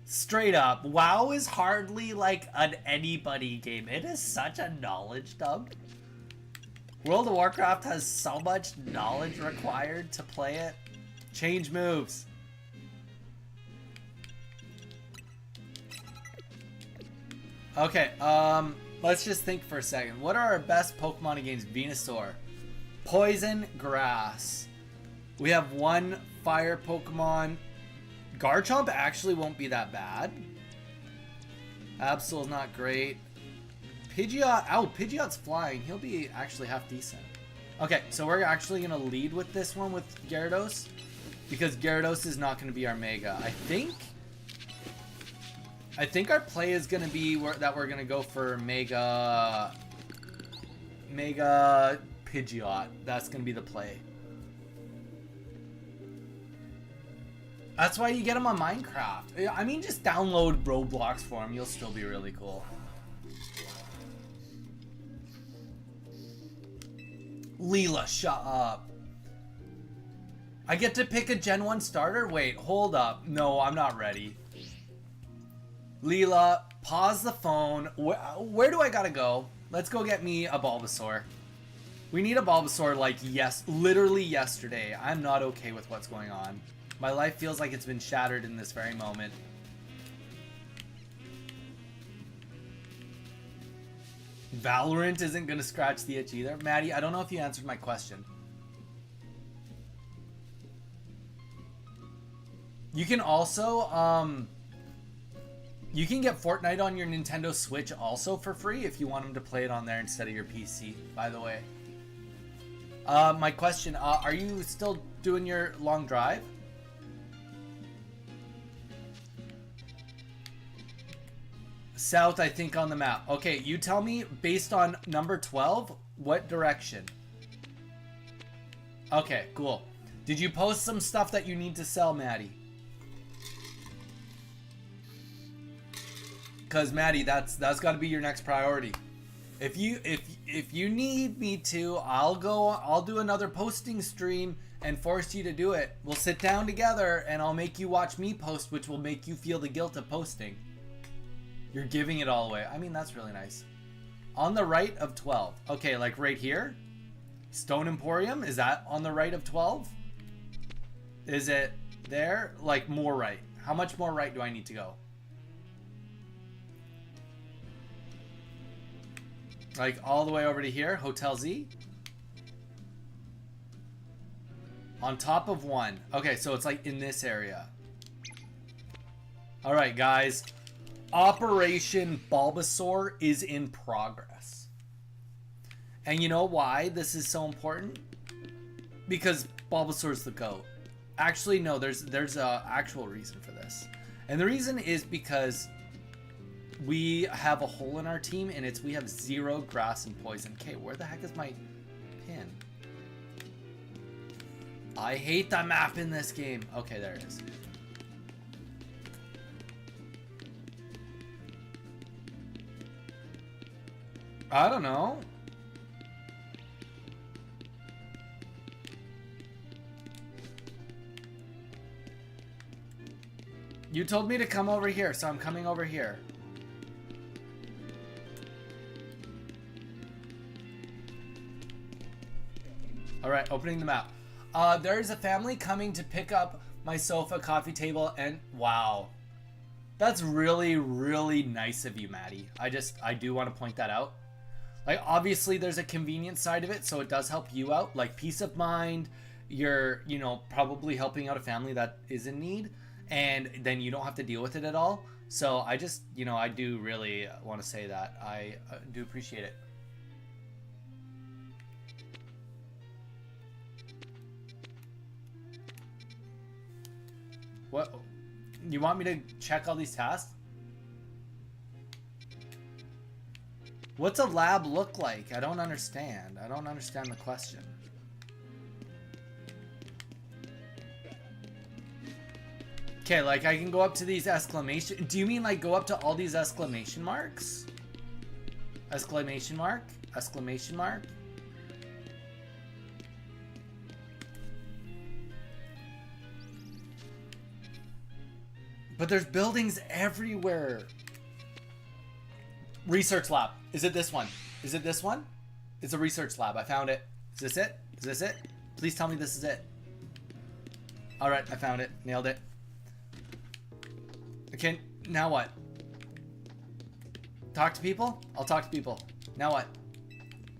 straight up, WoW is hardly like an anybody game. It is such a knowledge dump. World of Warcraft has so much knowledge required to play it. Change moves. Okay, let's just think for a second. What are our best Pokemon against Venusaur? Poison, Grass. We have one Fire Pokemon. Garchomp actually won't be that bad. Absol's not great. Pidgeot, oh, Pidgeot's flying. He'll be actually half decent. Okay, so we're actually going to lead with this one with Gyarados. Because Gyarados is not going to be our Mega. I think our play is going to be that we're going to go for Mega Pidgeot. That's going to be the play. That's why you get him on Minecraft. I mean, just download Roblox for him. You'll still be really cool. Leela, shut up. I get to pick a Gen 1 starter? Wait, hold up. No, I'm not ready. Leela, pause the phone. Where do I gotta go? Let's go get me a Bulbasaur. We need a Bulbasaur like literally yesterday. I'm not okay with what's going on. My life feels like it's been shattered in this very moment. Valorant isn't gonna scratch the itch either. Maddie, I don't know if you answered my question. You can also, you can get Fortnite on your Nintendo Switch also for free if you want them to play it on there instead of your PC, by the way. My question, are you still doing your long drive? South, I think, on the map. Okay, you tell me, based on number 12, what direction? Okay, cool. Did you post some stuff that you need to sell, Maddie? Because, Maddie, that's got to be your next priority. If you need me to, I'll do another posting stream and force you to do it. We'll sit down together and I'll make you watch me post, which will make you feel the guilt of posting. You're giving it all away. I mean, that's really nice. On the right of 12. Okay, like right here? Stone Emporium? Is that on the right of 12? Is it there? Like more right. How much more right do I need to go? Like all the way over to here? Hotel Z? On top of 1. Okay, so it's like in this area. Alright, guys. Operation Bulbasaur is in progress. And you know why this is so important? Because Bulbasaur's the GOAT. Actually, no, there's a actual reason for this. And the reason is because we have a hole in our team and we have 0 grass and poison. Okay, where the heck is my pin? I hate the map in this game. Okay, there it is. I don't know. You told me to come over here, so I'm coming over here. Alright, opening the map. There's a family coming to pick up my sofa, coffee table, and wow. That's really, really nice of you, Maddie. I do want to point that out. Like, obviously, there's a convenience side of it, so it does help you out. Like, peace of mind, you're, you know, probably helping out a family that is in need, and then you don't have to deal with it at all. So I just, you know, I do really want to say that I do appreciate it. What? You want me to check all these tasks? What's a lab look like? I don't understand. I don't understand the question. Okay, like I can go up to these exclamation... Do you mean like go up to all these exclamation marks? Exclamation mark? Exclamation mark? But there's buildings everywhere. Research lab. Is it this one? Is it this one? It's a research lab. I found it. Is this it? Is this it? Please tell me this is it. Alright, I found it. Nailed it. Okay, now what? Talk to people? I'll talk to people. Now what?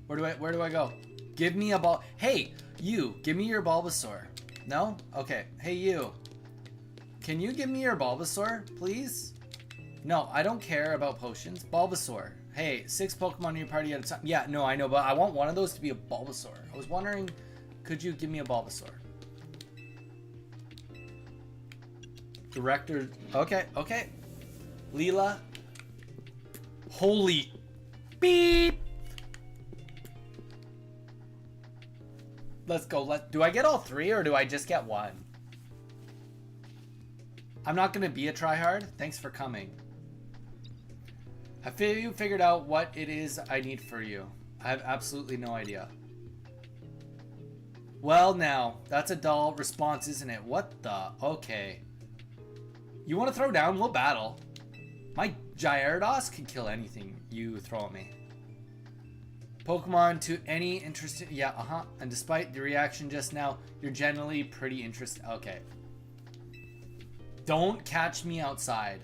Where do I go? Give me a ball. Hey, you, give me your Bulbasaur. No? Okay. Hey, you. Can you give me your Bulbasaur, please? No, I don't care about potions. Bulbasaur. Hey, 6 Pokemon in your party at a time. Yeah, no, I know, but I want one of those to be a Bulbasaur. I was wondering, could you give me a Bulbasaur? Director. Okay, okay. Leela. Holy beep. Let's go. Do I get all 3 or do I just get 1? I'm not going to be a tryhard. Thanks for coming. Have you figured out what it is I need for you? I have absolutely no idea. Well, now, that's a dull response, isn't it? What the? Okay. You want to throw down? We'll battle. My Gyarados can kill anything you throw at me. Pokemon to any interested... Yeah, And despite the reaction just now, you're generally pretty interested... Okay. Don't catch me outside.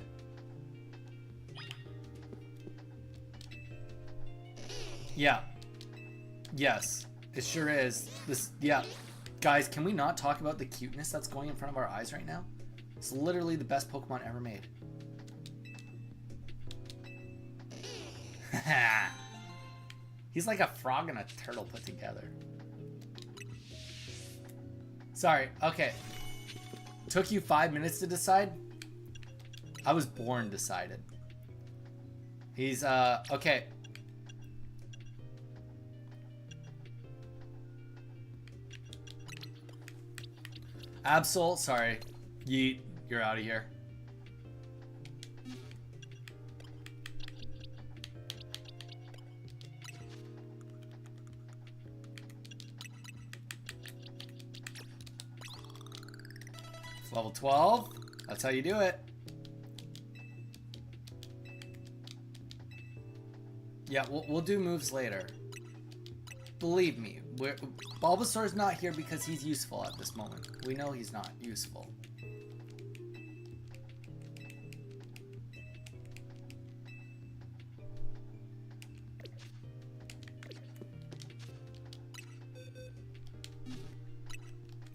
Yeah. Yes. It sure is. Yeah. Guys, can we not talk about the cuteness that's going in front of our eyes right now? It's literally the best Pokemon ever made. He's like a frog and a turtle put together. Sorry. Okay. Took you 5 minutes to decide? I was born decided. He's, okay. Absol, sorry. Yeet, you're out of here. It's level 12. That's how you do it. Yeah, we'll do moves later. Believe me, Bulbasaur's not here because he's useful at this moment. We know he's not useful.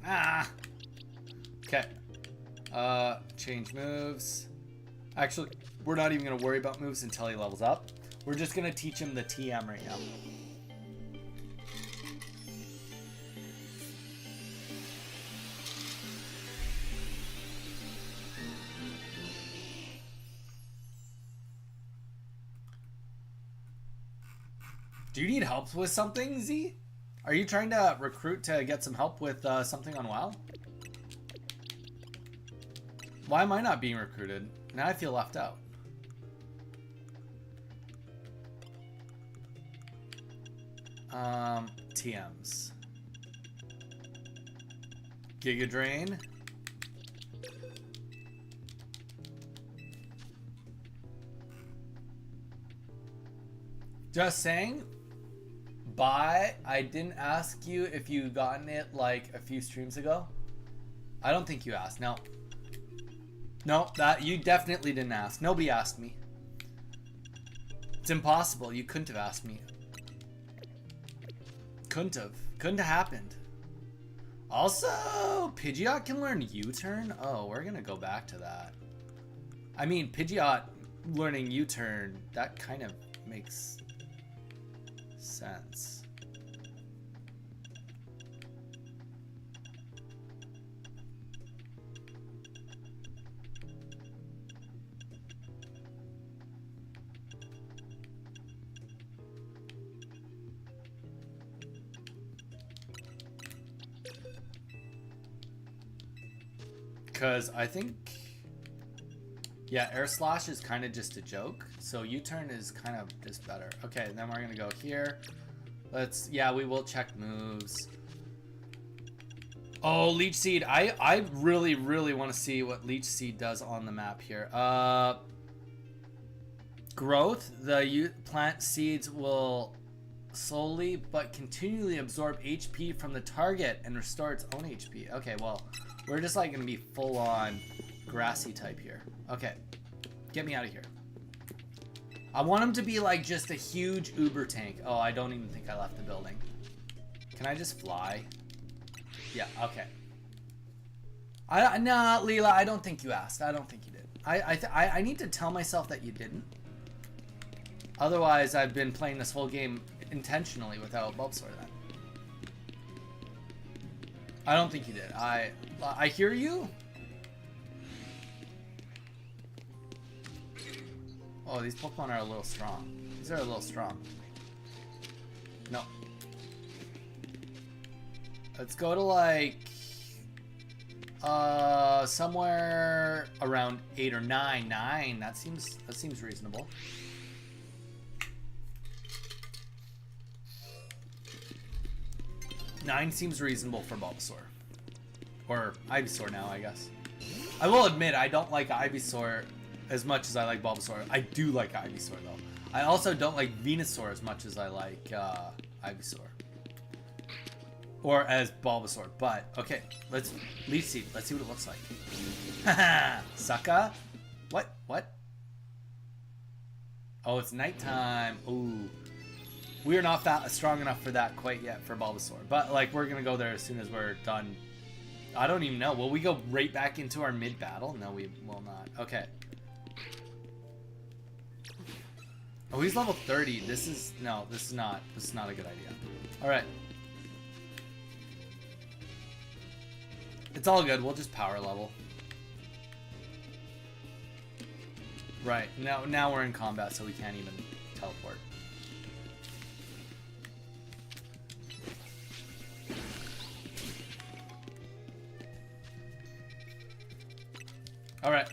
Ah! Okay. Change moves. Actually, we're not even going to worry about moves until he levels up. We're just going to teach him the TM right now. Do you need help with something, Z? Are you trying to recruit to get some help with something on WoW? Why am I not being recruited? Now I feel left out. TMs. Giga Drain. Just saying. Bye. I didn't ask you if you gotten it like a few streams ago. I don't think you asked. No. No, that you definitely didn't ask. Nobody asked me. It's impossible. You couldn't have asked me. Couldn't have. Couldn't have happened. Also, Pidgeot can learn U-turn? Oh, we're gonna go back to that. I mean, Pidgeot learning U-turn, that kind of makes sense. Because I think, yeah, Air Slash is kind of just a joke. So U-turn is kind of just better. Okay, then we're going to go here. Yeah, we will check moves. Oh, Leech Seed. I really, really want to see what Leech Seed does on the map here. Growth. The plant seeds will slowly but continually absorb HP from the target and restore its own HP. Okay, well, we're just like gonna be full on grassy type here. Okay, get me out of here. I want him to be like just a huge Uber tank. Oh, I don't even think I left the building. Can I just fly? Yeah, okay. Nah, Leela, I don't think you asked. I don't think you did. I need to tell myself that you didn't. Otherwise, I've been playing this whole game intentionally without Bulbasaur then. I don't think you did. I hear you. Oh, these Pokemon are a little strong. These are a little strong. No. Let's go to like somewhere around 8 or 9. 9. That seems reasonable. Nine seems reasonable for Bulbasaur. Or Ivysaur now, I guess. I will admit, I don't like Ivysaur as much as I like Bulbasaur. I do like Ivysaur, though. I also don't like Venusaur as much as I like Ivysaur. Or as Bulbasaur. But, okay, let's Leech Seed. Let's see what it looks like. Haha! Sucka? What? What? Oh, it's nighttime. Ooh. We are not strong enough for that quite yet for Bulbasaur. But, like, we're going to go there as soon as we're done. I don't even know. Will we go right back into our mid-battle? No, we will not. Okay. Oh, he's level 30. This is not a good idea. Alright. It's all good. We'll just power level. Right. Now we're in combat, so we can't even teleport. Alright.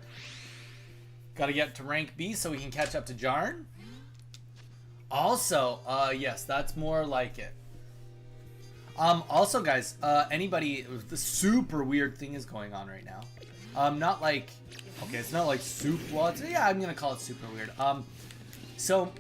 Gotta get to rank B so we can catch up to Jarn. Also, yes, that's more like it. Also, guys, anybody, the super weird thing is going on right now. Not like, okay, it's not like super, well, yeah, I'm gonna call it super weird. So,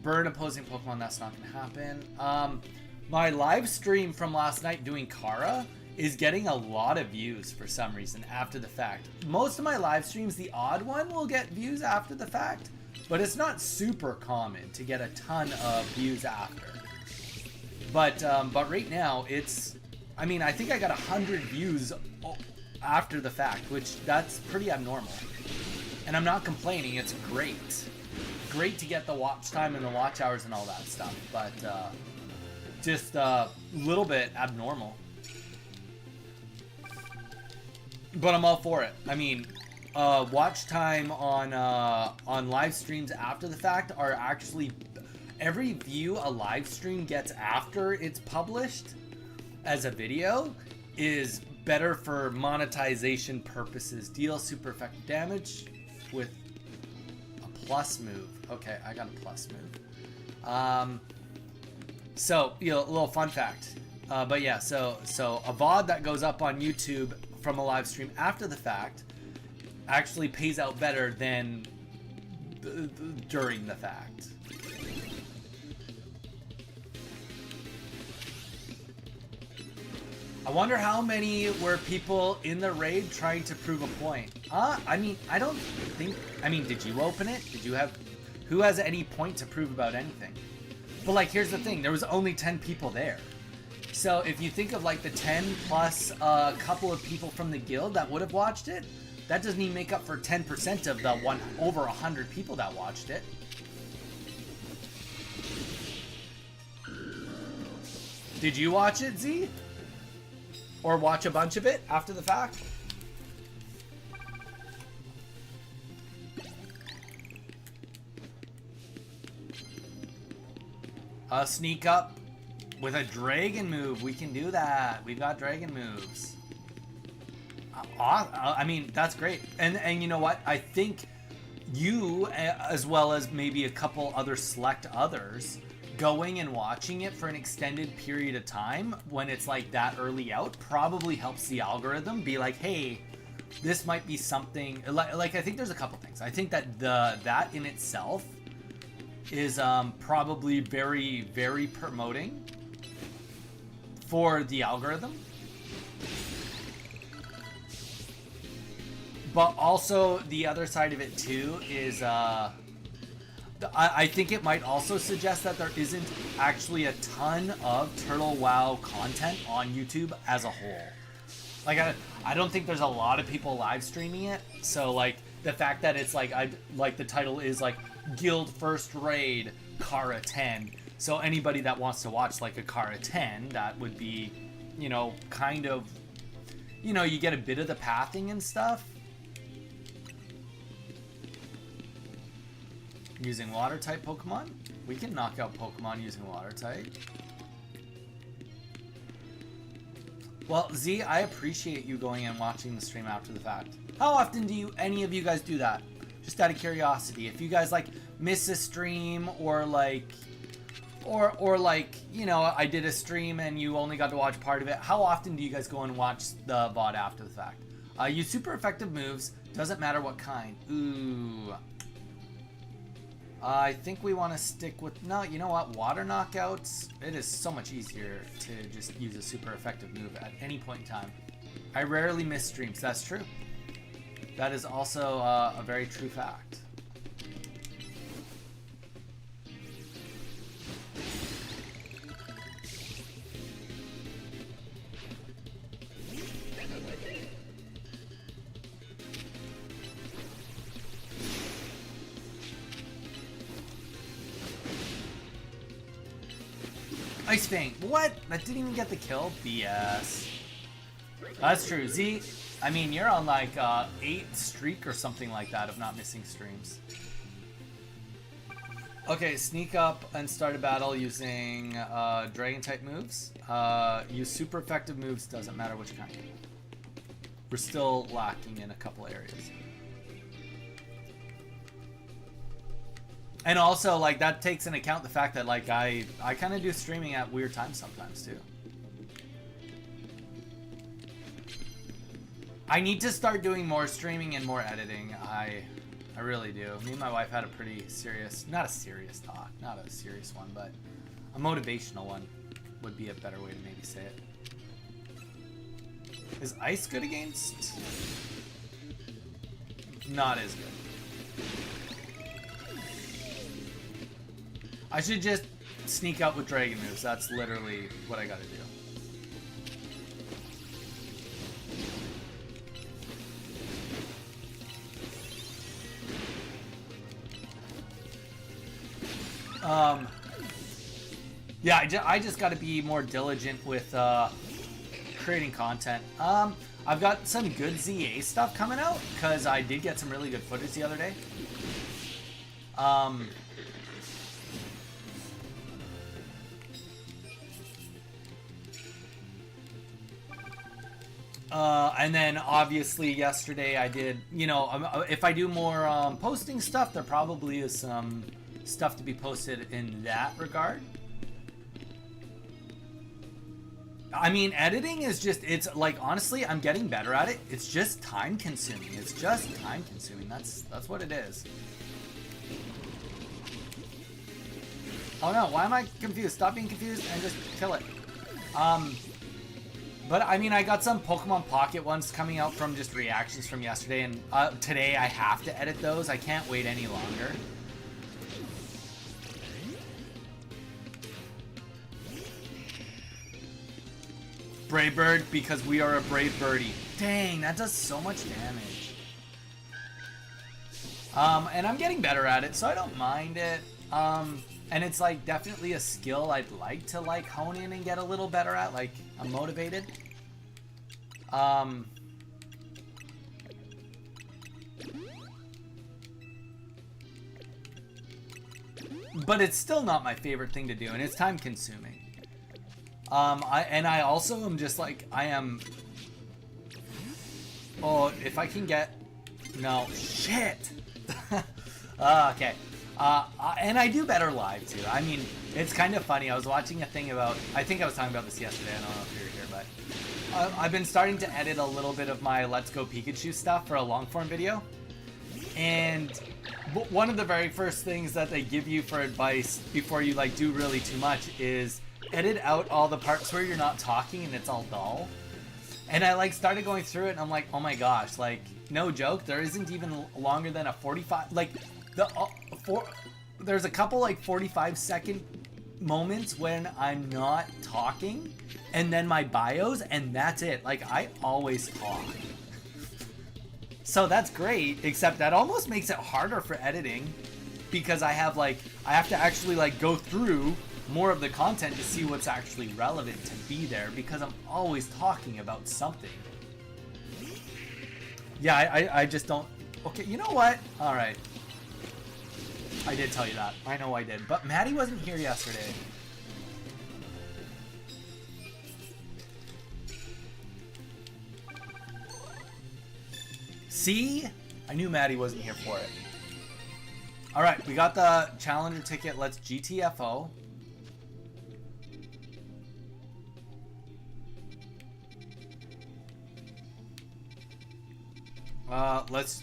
burn opposing Pokemon, that's not gonna happen. My live stream from last night doing Kara is getting a lot of views for some reason after the fact. Most of my live streams, the odd one will get views after the fact, but it's not super common to get a ton of views after. But right now it's, I mean, I think I got 100 views after the fact, which that's pretty abnormal. And I'm not complaining, it's great. Great to get the watch time and the watch hours and all that stuff, but just a little bit abnormal. But I'm all for it. I mean, watch time on live streams after the fact are actually, every view a live stream gets after it's published as a video is better for monetization purposes. Deal super effective damage with a plus move. Okay, I got a plus move. So, you know, a little fun fact. But yeah, so a VOD that goes up on YouTube from a live stream after the fact actually pays out better than during the fact. I wonder how many were people in the raid trying to prove a point. I mean, I don't think, I mean, did you open it? Did you have, who has any point to prove about anything? But like, here's the thing, there was only 10 people there. So if you think of like the 10 plus a couple of people from the guild that would have watched it, that doesn't even make up for 10% of the over 100 people that watched it. Did you watch it, Z? Or watch a bunch of it after the fact? Sneak up with a dragon move. We can do that. We've got dragon moves. I mean, that's great. And you know what? I think you, as well as maybe a couple other select others, going and watching it for an extended period of time when it's like that early out probably helps the algorithm be like, hey, this might be something like I think there's a couple things. I think that that in itself is probably very, very promoting for the algorithm. But also the other side of it too is I think it might also suggest that there isn't actually a ton of Turtle WoW content on YouTube as a whole. Like I don't think there's a lot of people live streaming it. So like the fact that it's like the title is like Guild First Raid Kara 10. So anybody that wants to watch like a Kara 10, that would be, you know, kind of, you know, you get a bit of the pathing and stuff. Using water type Pokemon? We can knock out Pokemon using water type. Well, Z, I appreciate you going and watching the stream after the fact. How often do any of you guys do that? Just out of curiosity. If you guys like miss a stream or like like, you know, I did a stream and you only got to watch part of it, how often do you guys go and watch the VOD after the fact? Use super effective moves, doesn't matter what kind. Ooh. I think we want to stick with... No, you know what? Water knockouts, it is so much easier to just use a super effective move at any point in time. I rarely miss streams. That's true. That is also a very true fact. Ice Fang. What? That didn't even get the kill? BS. That's true. Z, I mean, you're on like 8 streak or something like that of not missing streams. Okay, sneak up and start a battle using dragon type moves. Use super effective moves, doesn't matter which kind. We're still lacking in a couple areas. And also, like, that takes into account the fact that, like, I kind of do streaming at weird times sometimes, too. I need to start doing more streaming and more editing. I really do. Me and my wife had a pretty serious, not a serious talk, not a serious one, but a motivational one would be a better way to maybe say it. Is ice good against? Not as good. I should just sneak out with dragon moves. That's literally what I gotta do. Yeah, I just gotta be more diligent with creating content. I've got some good ZA stuff coming out because I did get some really good footage the other day. And then obviously yesterday I did, you know, if I do more posting stuff, there probably is some stuff to be posted in that regard. I mean, editing is just, it's like, honestly, I'm getting better at it. It's just time consuming. It's just time consuming. That's what it is. Oh no, why am I confused? Stop being confused and just kill it. But I mean, I got some Pokemon Pocket ones coming out from just reactions from yesterday, and today I have to edit those. I can't wait any longer. Brave Bird, because we are a brave birdie. Dang, that does so much damage. And I'm getting better at it, so I don't mind it. And it's like definitely a skill I'd like to like hone in and get a little better at. Like, I'm motivated. But it's still not my favorite thing to do, and it's time consuming. I also am just like, I am... Oh, if I can get... No, shit! Okay. And I do better live, too. I mean, it's kind of funny. I was watching a thing about... I think I was talking about this yesterday. I don't know if you were here, but... I've been starting to edit a little bit of my Let's Go Pikachu stuff for a long-form video. And one of the very first things that they give you for advice before you, like, do really too much is edit out all the parts where you're not talking and it's all dull. And I, like, started going through it, and I'm like, oh my gosh, like, no joke, there isn't even longer than a 45... Like, there's a couple, like, 45-second moments when I'm not talking, and then my bios, and that's it. Like, I always talk. So that's great, except that almost makes it harder for editing, because I have to actually, like, go through more of the content to see what's actually relevant to be there, because I'm always talking about something. Yeah, I just don't... Okay, you know what? Alright. I did tell you that. I know I did. But Maddie wasn't here yesterday. See? I knew Maddie wasn't here for it. Alright, we got the Challenger ticket. Let's GTFO.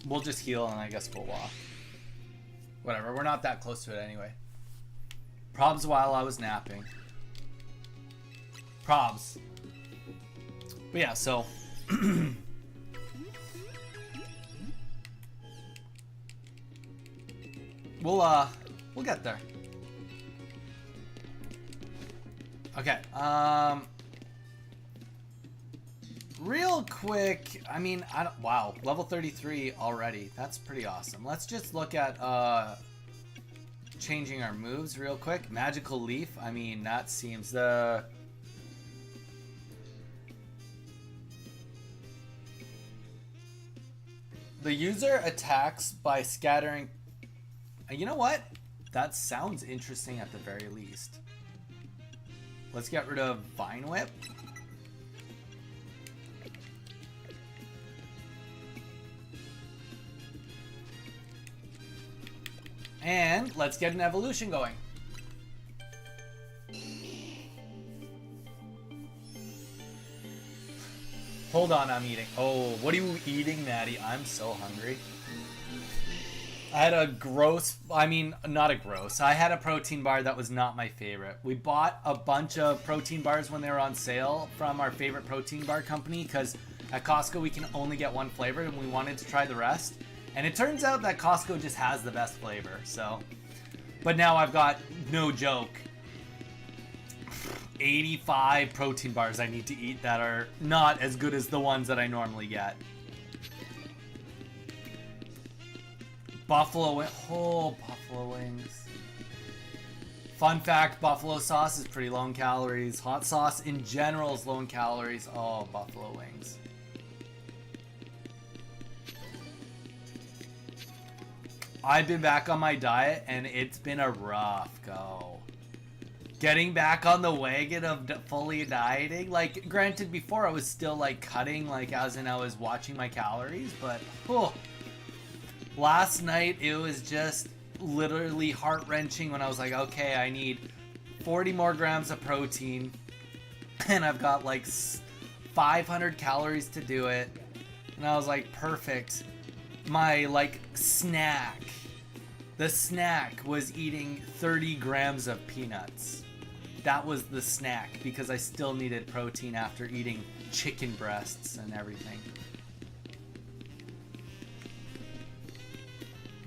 We'll just heal and I guess we'll walk. Whatever, we're not that close to it anyway. Probs while I was napping. Probs. But yeah, so... We'll get there. Okay, real quick, I mean, wow, level 33 already. That's pretty awesome. Let's just look at changing our moves real quick. Magical Leaf, I mean, that seems the user attacks by scattering. You know what? That sounds interesting at the very least. Let's get rid of Vine Whip. And let's get an evolution going. Hold on, I'm eating. Oh, what are you eating, Maddie? I'm so hungry. I had a gross, I mean, not a gross. I had a protein bar that was not my favorite. We bought a bunch of protein bars when they were on sale from our favorite protein bar company, because at Costco we can only get one flavor and we wanted to try the rest. And it turns out that Costco just has the best flavor, so. But now I've got, no joke, 85 protein bars I need to eat that are not as good as the ones that I normally get. Buffalo wings. Fun fact, buffalo sauce is pretty low in calories. Hot sauce in general is low in calories. Oh, buffalo wings. I've been back on my diet and it's been a rough go. Getting back on the wagon of fully dieting. Like, granted, before I was still like cutting, like as in I was watching my calories, but last night it was just literally heart-wrenching when I was like, okay, I need 40 more grams of protein and I've got like 500 calories to do it. And I was like, perfect. My like snack, the snack was eating 30 grams of peanuts. That was the snack because I still needed protein after eating chicken breasts and everything.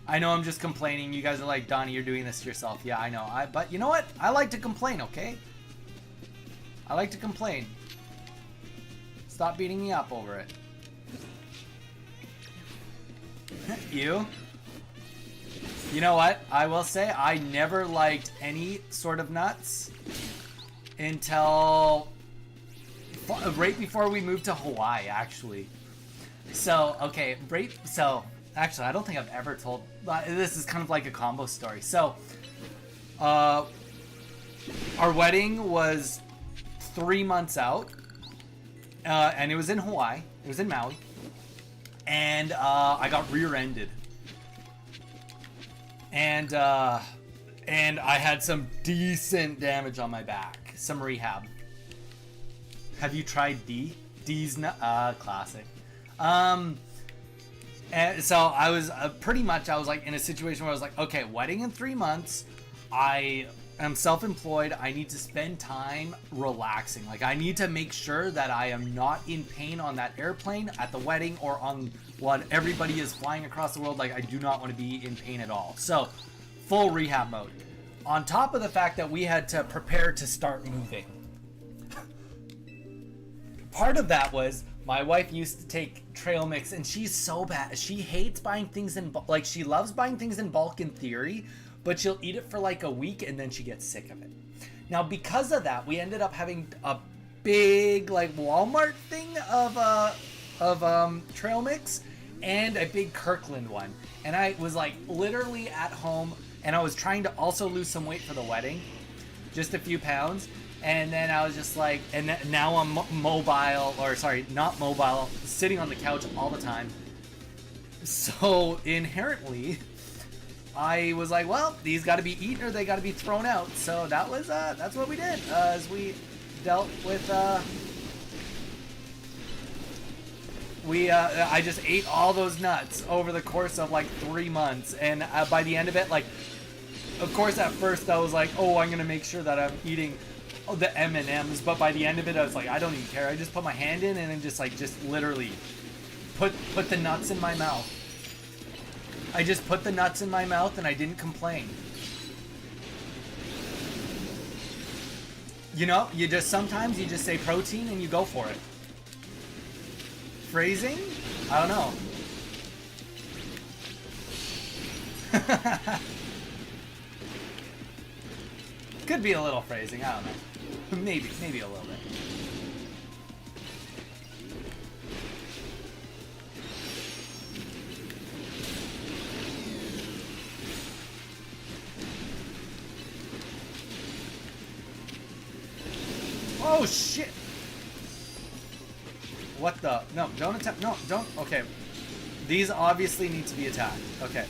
I know I'm just complaining. You guys are like, Donnie, you're doing this to yourself. Yeah, I know. But you know what? I like to complain, okay? I like to complain. stop beating me up over it. You? You know what? I will say I never liked any sort of nuts until right before we moved to Hawaii, actually. So, okay, actually, I don't think I've ever told, this is kind of like a combo story. So, our wedding was 3 months out, and it was in Hawaii. It was in Maui. And I got rear-ended. And I had some decent damage on my back. Some rehab. Have you tried D? D's classic. And so I was pretty much, I was like in a situation where I was like, okay, wedding in 3 months. I am self-employed. I need to spend time relaxing. Like, I need to make sure that I am not in pain on that airplane at the wedding or on when everybody is flying across the world. Like, I do not want to be in pain at all. So, full rehab mode. On top of the fact that we had to prepare to start moving. Part of that was my wife used to take trail mix, and she's so bad. She hates buying things in bulk. Like, she loves buying things in bulk in theory, but she'll eat it for like a week and then she gets sick of it. Now, because of that, we ended up having a big like Walmart thing of trail mix and a big Kirkland one. And I was like literally at home, and I was trying to also lose some weight for the wedding, just a few pounds. And then I was just like, and now I'm not mobile, sitting on the couch all the time. So inherently, I was like, well, these got to be eaten or they got to be thrown out. So that was that's what we did as we dealt with. I just ate all those nuts over the course of like 3 months, and by the end of it, like, of course, at first I was like, oh, I'm gonna make sure that I'm eating the M&Ms, but by the end of it, I was like, I don't even care. I just put my hand in and then just literally put the nuts in my mouth. I just put the nuts in my mouth and I didn't complain. You know, sometimes you just say protein and you go for it. Phrasing? I don't know. Could be a little phrasing, I don't know. Maybe a little bit. Oh shit! What the? No, don't attack. No, don't. Okay. These obviously need to be attacked. Okay.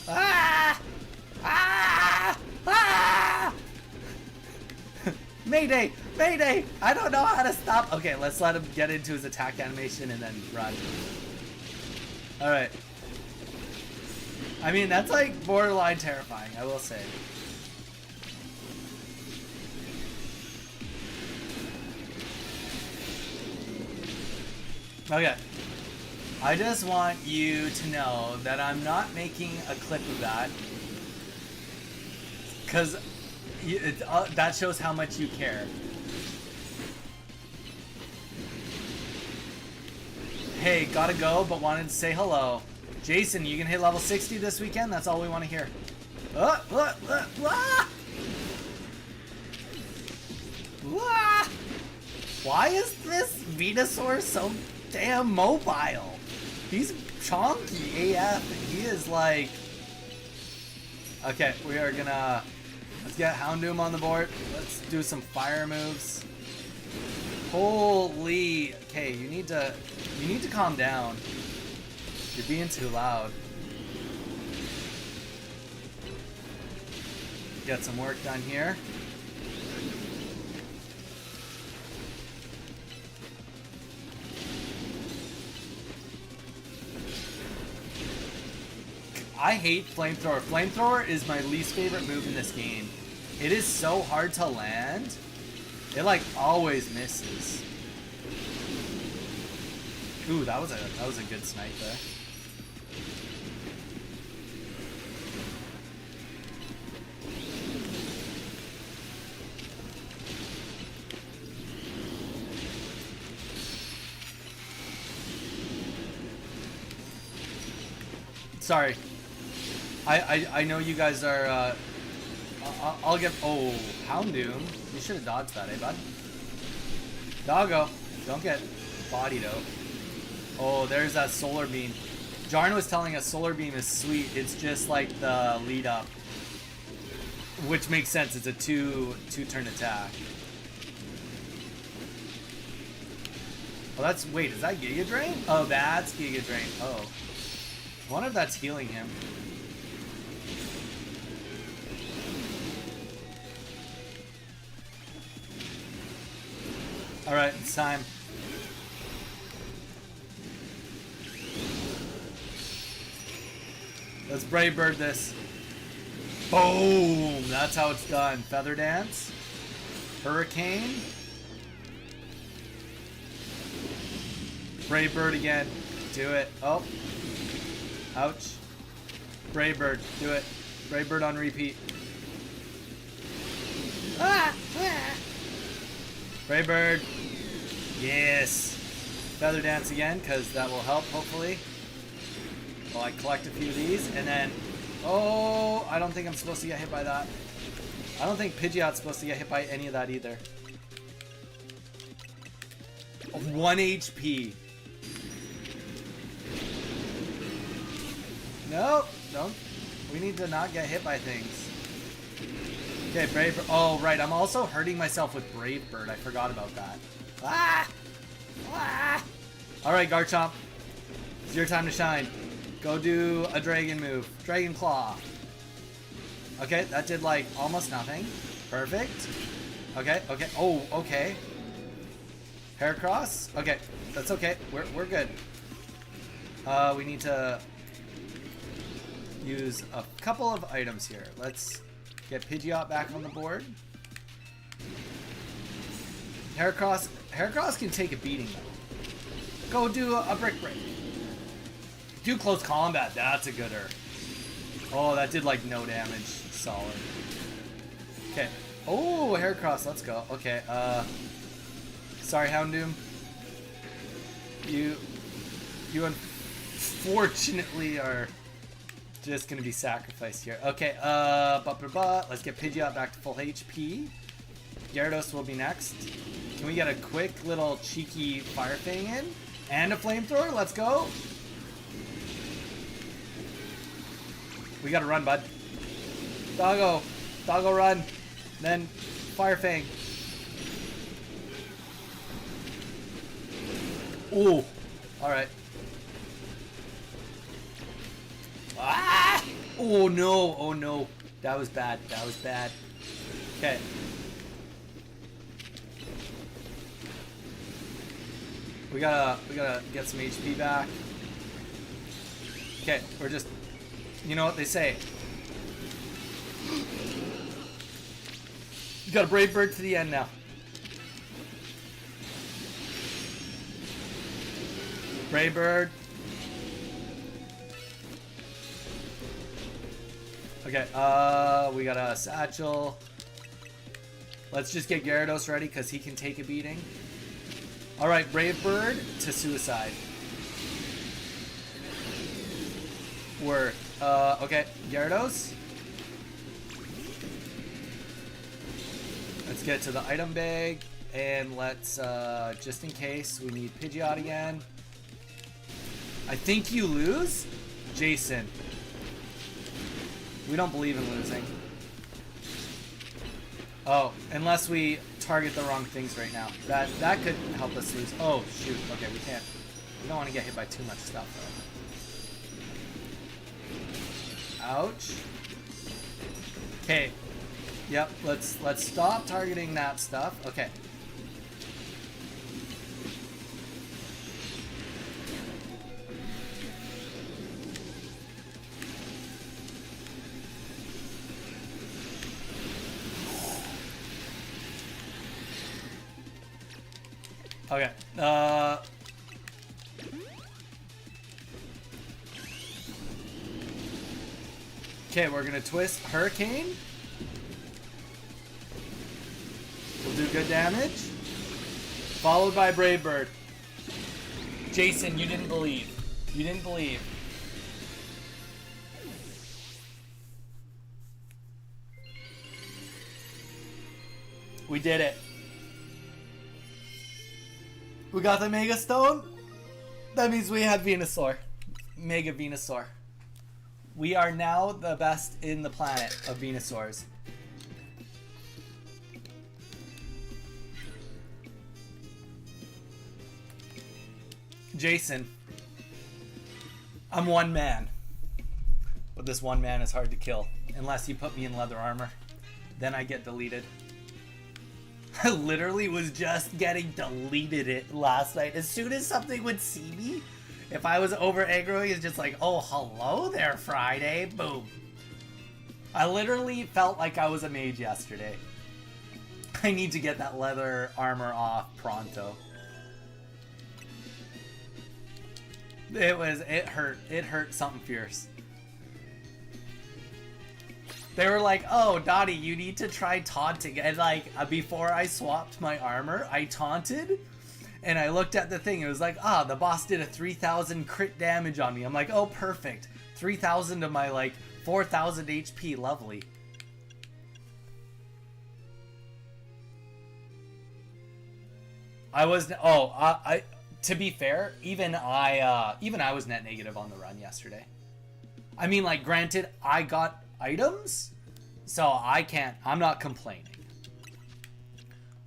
Ah! Ah! Ah! Mayday! Mayday! I don't know how to stop. Okay, let's let him get into his attack animation and then run. Alright. I mean, that's like borderline terrifying, I will say. Okay. I just want you to know that I'm not making a clip of that, because that shows how much you care. Hey, gotta go, but wanted to say hello. Jason, you can hit level 60 this weekend? That's all we want to hear. Why is this Venusaur so damn mobile? He's chonky AF, and he is like... Okay, we are gonna... Let's get Houndoom on the board. Let's do some fire moves. Holy... Okay, you need to calm down. You're being too loud. Get some work done here. I hate Flamethrower. Flamethrower is my least favorite move in this game. It is so hard to land. It like always misses. Ooh, that was a good snipe there. Sorry. I know you guys are, I'll get, oh, Houndoom. You should have dodged that, eh, bud? Doggo. Don't get bodied out. Oh, there's that Solar Beam. Jarn was telling us Solar Beam is sweet. It's just like the lead up. Which makes sense. It's a two-turn attack. Oh, that's, wait, is that Giga Drain? Oh, that's Giga Drain. Oh. I wonder if that's healing him. Alright, it's time. Let's Brave Bird this. Boom! That's how it's done. Feather Dance. Hurricane. Brave Bird again. Do it. Oh. Ouch. Brave Bird. Do it. Brave Bird on repeat. Ah! Brave Bird. Yes. Feather Dance again, because that will help, hopefully. Well, I collect a few of these, and then... Oh, I don't think I'm supposed to get hit by that. I don't think Pidgeot's supposed to get hit by any of that either. 1 HP. Nope, don't. We need to not get hit by things. Okay, Brave Bird. Oh, right. I'm also hurting myself with Brave Bird. I forgot about that. Ah! Ah! Alright, Garchomp. It's your time to shine. Go do a dragon move. Dragon Claw. Okay, that did like almost nothing. Perfect. Okay, okay. Oh, okay. Heracross? Okay, that's okay. We're good. We need to use a couple of items here. Let's get Pidgeot back on the board. Heracross can take a beating though. Go do a Brick Break. Do close combat. That's a gooder. Oh, that did like no damage. Solid. Okay. Oh, Heracross. Let's go. Okay. Sorry, Houndoom. You unfortunately are just gonna be sacrificed here. Okay. Let's get Pidgeot back to full HP. Gyarados will be next. Can we get a quick little cheeky Fire Fang in? And a Flamethrower? Let's go. We gotta run, bud. Doggo. Doggo run. Then Fire Fang. Ooh. Alright. Ah! Oh no. Oh no. That was bad. That was bad. Okay. We gotta get some HP back. Okay, we're just, you know what they say. You got a Brave Bird to the end now. Brave Bird. Okay, we got a Satchel. Let's just get Gyarados ready because he can take a beating. Alright, Brave Bird to Suicide. Worth. Okay, Gyarados. Let's get to the item bag. And let's, just in case, we need Pidgeot again. I think you lose? Jason. We don't believe in losing. Oh, unless we target the wrong things right now. That could help us lose. Oh, shoot. Okay, we can't. We don't want to get hit by too much stuff, though. Ouch. Okay. Yep, let's stop targeting that stuff. Okay. Okay. Okay, we're gonna twist Hurricane. We'll do good damage. Followed by Brave Bird. Jason, you didn't believe. You didn't believe. We did it. We got the Mega Stone. That means we had Venusaur. Mega Venusaur. We are now the best in the planet of Venusaurs. Jason. I'm one man. But this one man is hard to kill. Unless you put me in leather armor. Then I get deleted. I literally was just getting deleted it last night. As soon as something would see me, if I was over aggroing, it's just like, oh, hello there, Friday. Boom. I literally felt like I was a mage yesterday. I need to get that leather armor off pronto. It hurt. It hurt something fierce. They were like, oh, Dottie, you need to try taunting. And like, before I swapped my armor, I taunted. And I looked at the thing. It was like, the boss did a 3,000 crit damage on me. I'm like, oh, perfect. 3,000 of my, like, 4,000 HP. Lovely. I was, to be fair, even I was net negative on the run yesterday. I mean, like, granted, I got items, so I'm not complaining.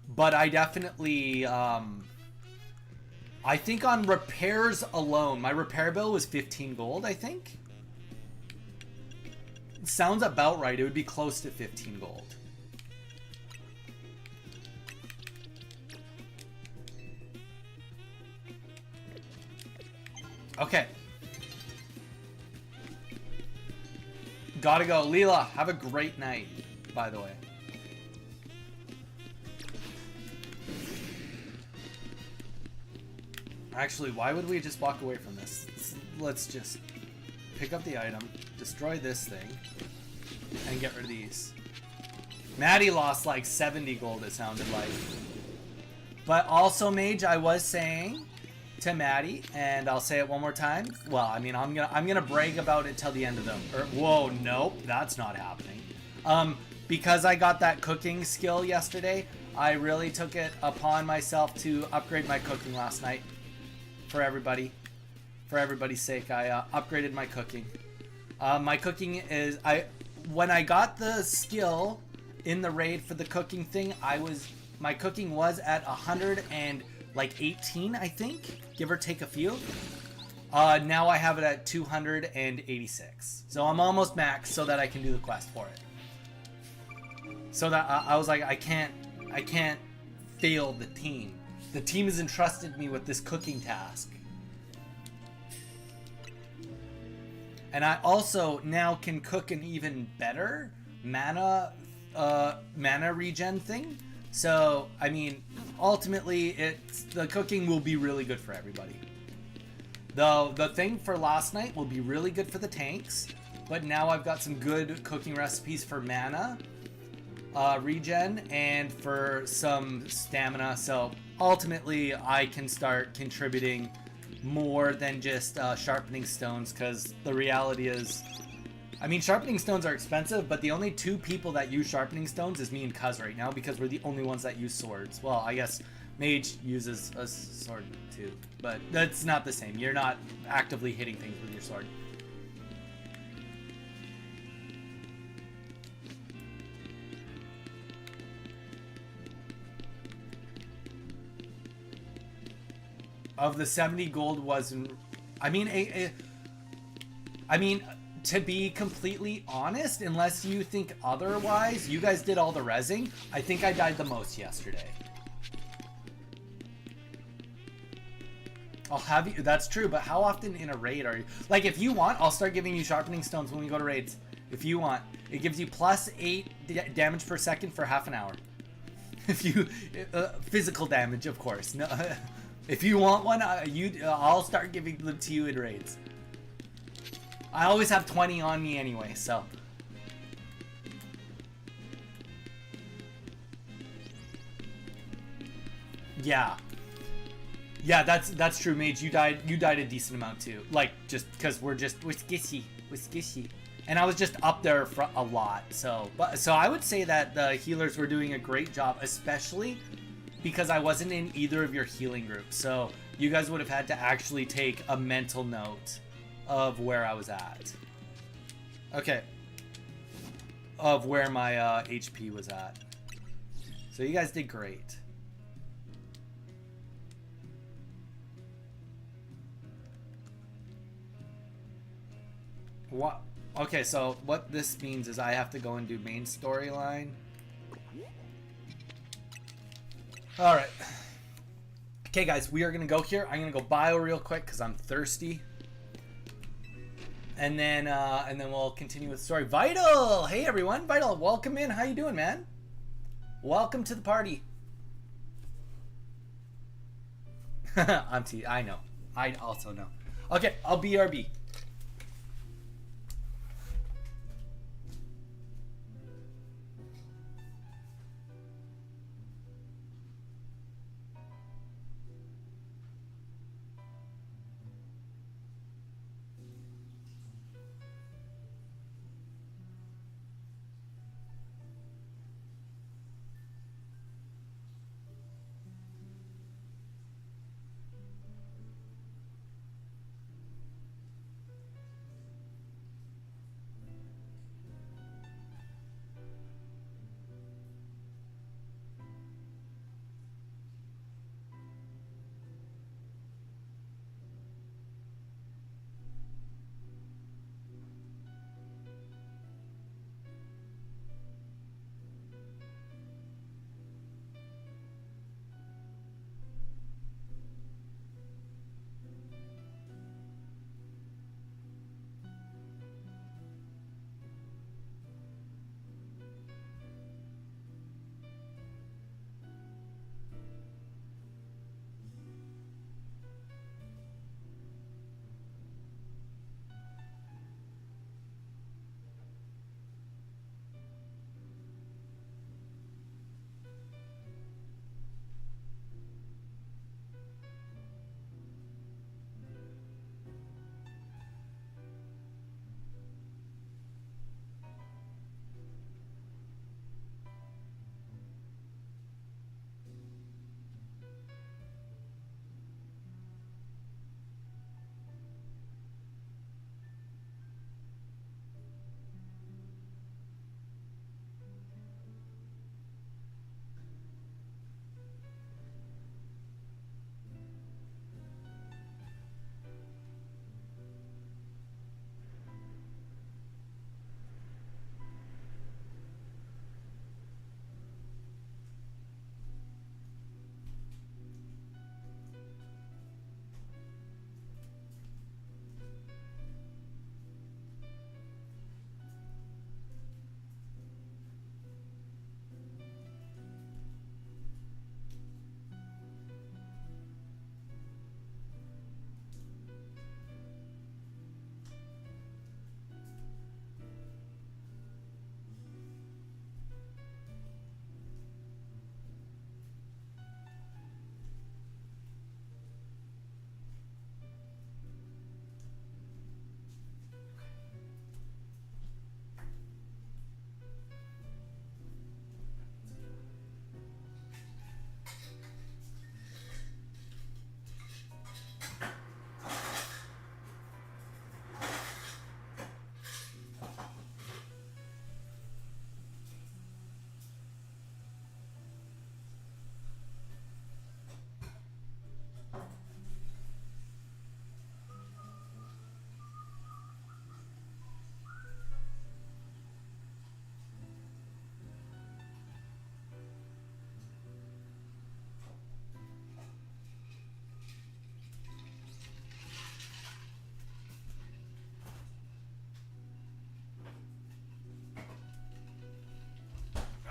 But I definitely, I think on repairs alone, my repair bill was 15 gold, I think. It sounds about right. It would be close to 15 gold. Okay. Gotta go. Leela, have a great night, by the way. Actually, why would we just walk away from this? Let's just pick up the item, destroy this thing, and get rid of these. Maddie lost like 70 gold, it sounded like. But also, Mage, I was saying to Maddie, and I'll say it one more time. Well, I mean, I'm gonna brag about it till the end of them. Whoa, nope, that's not happening. Because I got that cooking skill yesterday, I really took it upon myself to upgrade my cooking last night. For everybody, for everybody's sake, I upgraded my cooking. My cooking is when I got the skill in the raid for the cooking thing, my cooking was at 118, I think, give or take a few. Now I have it at 286, so I'm almost max, so that I can do the quest for it. So that I was like, I can't fail the team. The team has entrusted me with this cooking task. And I also now can cook an even better mana regen thing. So, I mean, ultimately, the cooking will be really good for everybody. Though the thing for last night will be really good for the tanks, but now I've got some good cooking recipes for mana regen and for some stamina. So ultimately, I can start contributing more than just sharpening stones, because the reality is, I mean, sharpening stones are expensive, but the only two people that use sharpening stones is me and Cuz right now, because we're the only ones that use swords. Well, I guess Mage uses a sword too, but that's not the same. You're not actively hitting things with your sword. Of the 70 gold wasn't, I mean, to be completely honest, unless you think otherwise, you guys did all the rezzing. I think I died the most yesterday. I'll have you, that's true, but how often in a raid are you? Like, if you want, I'll start giving you sharpening stones when we go to raids. If you want. It gives you plus 8 damage per second for half an hour. If you, physical damage, of course. No. If you want one, I'll start giving them to you in raids. I always have 20 on me anyway, so. Yeah. Yeah, that's true, Mage. You died a decent amount too. Like, just because we're skishy. and I was just up there for a lot. So I would say that the healers were doing a great job, especially because I wasn't in either of your healing groups. So you guys would have had to actually take a mental note of where I was at. Okay. Of where my HP was at. So you guys did great. What? Okay, so what this means is I have to go and do main storyline. Alright. Okay, guys, we are going to go here. I'm going to go bio real quick because I'm thirsty. And then we'll continue with the story. Vital! Hey, everyone. Vital, welcome in. How you doing, man? Welcome to the party. I know. I also know. Okay, I'll BRB.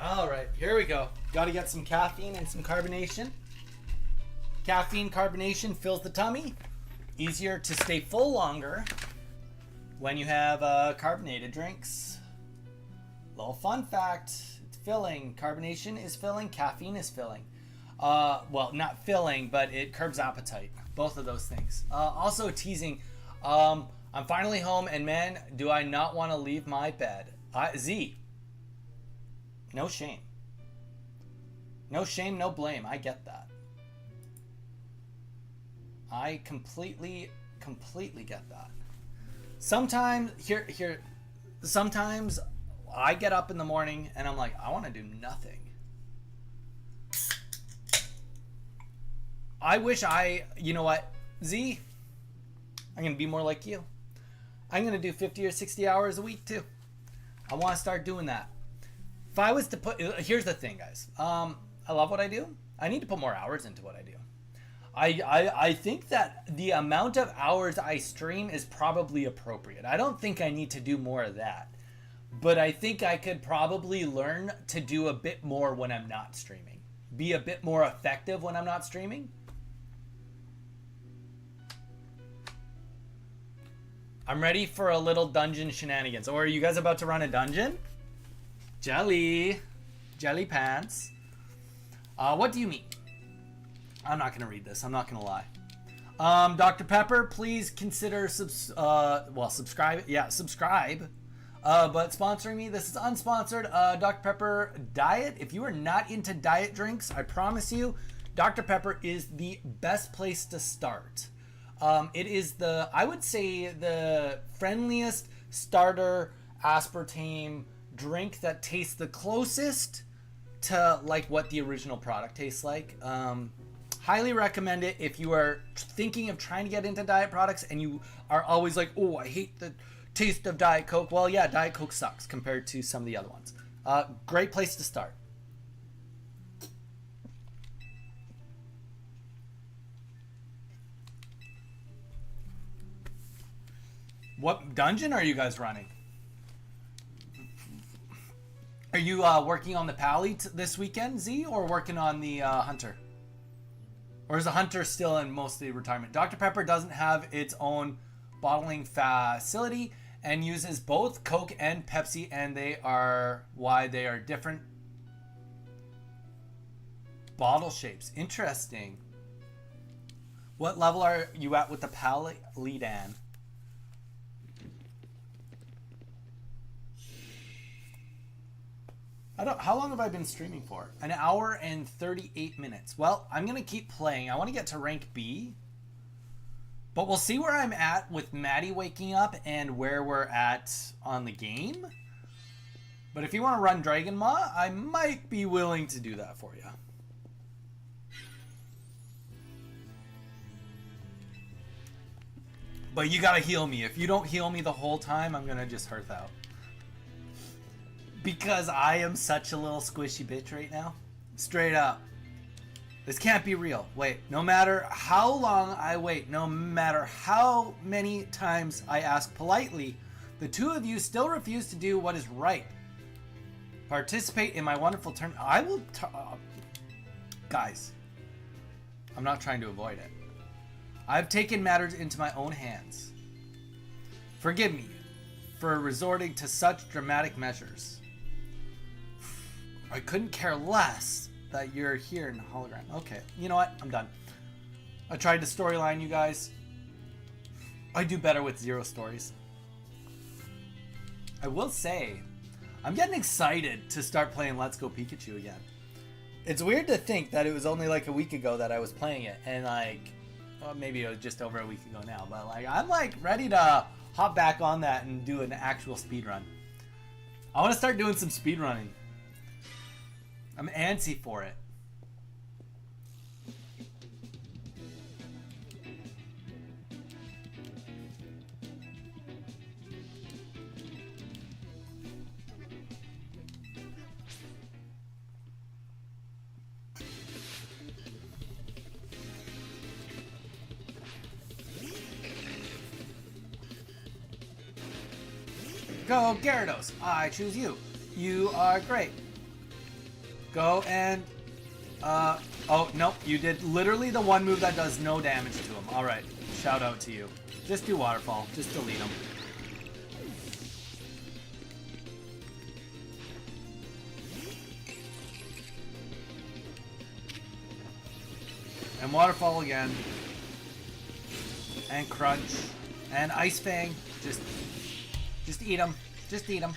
All right, here we go. Got to get some caffeine and some carbonation. Caffeine carbonation fills the tummy. Easier to stay full longer when you have carbonated drinks. Little fun fact, it's filling. Carbonation is filling, caffeine is filling. Well, not filling, but it curbs appetite. Both of those things. Also teasing, I'm finally home, and man, do I not want to leave my bed. Z. No shame. No shame, no blame. I get that. I completely get that. Sometimes sometimes I get up in the morning and I'm like, I want to do nothing. I wish you know what, Z? I'm going to be more like you. I'm going to do 50 or 60 hours a week too. I want to start doing that. If I was to put, here's the thing, guys. I love what I do. I need to put more hours into what I do. I think that the amount of hours I stream is probably appropriate. I don't think I need to do more of that. But I think I could probably learn to do a bit more when I'm not streaming. Be a bit more effective when I'm not streaming. I'm ready for a little dungeon shenanigans. Or are you guys about to run a dungeon? Jelly pants. What do you mean? I'm not going to read this. I'm not going to lie. Dr. Pepper, please consider subscribe. Yeah, subscribe. But sponsoring me, this is unsponsored. Dr. Pepper diet. If you are not into diet drinks, I promise you, Dr. Pepper is the best place to start. It is I would say, the friendliest starter aspartame drink that tastes the closest to like what the original product tastes like. Highly recommend it if you are thinking of trying to get into diet products and you are always like, oh, I hate the taste of Diet Coke. Well, yeah, Diet Coke sucks compared to some of the other ones. Great place to start. What dungeon are you guys running? Are you working on the Pally this weekend, Z, or working on the Hunter? Or is the Hunter still in mostly retirement? Dr. Pepper doesn't have its own bottling facility and uses both Coke and Pepsi, and they are different bottle shapes. Interesting. What level are you at with the Paladin? How long have I been streaming for? An hour and 38 minutes. Well, I'm going to keep playing. I want to get to rank B. But we'll see where I'm at with Maddie waking up and where we're at on the game. But if you want to run Dragon Maw, I might be willing to do that for you. But you got to heal me. If you don't heal me the whole time, I'm going to just hearth out. Because I am such a little squishy bitch right now. Straight up. This can't be real. Wait, no matter how long I wait, no matter how many times I ask politely, the two of you still refuse to do what is right. Participate in my wonderful turn. I will... Guys, I'm not trying to avoid it. I've taken matters into my own hands. Forgive me for resorting to such dramatic measures. I couldn't care less that you're here in the hologram. Okay, you know what? I'm done. I tried to storyline, you guys. I do better with 0 stories. I will say, I'm getting excited to start playing Let's Go Pikachu again. It's weird to think that it was only like a week ago that I was playing it, and like, well, maybe it was just over a week ago now, but like, I'm like ready to hop back on that and do an actual speed run. I want to start doing some speed running. I'm antsy for it. Go, Gyarados! I choose you. You are great. Go and... oh, nope. You did literally the one move that does no damage to him. Alright. Shout out to you. Just do Waterfall. Just delete him. And Waterfall again. And Crunch. And Ice Fang, just eat them. Just eat them.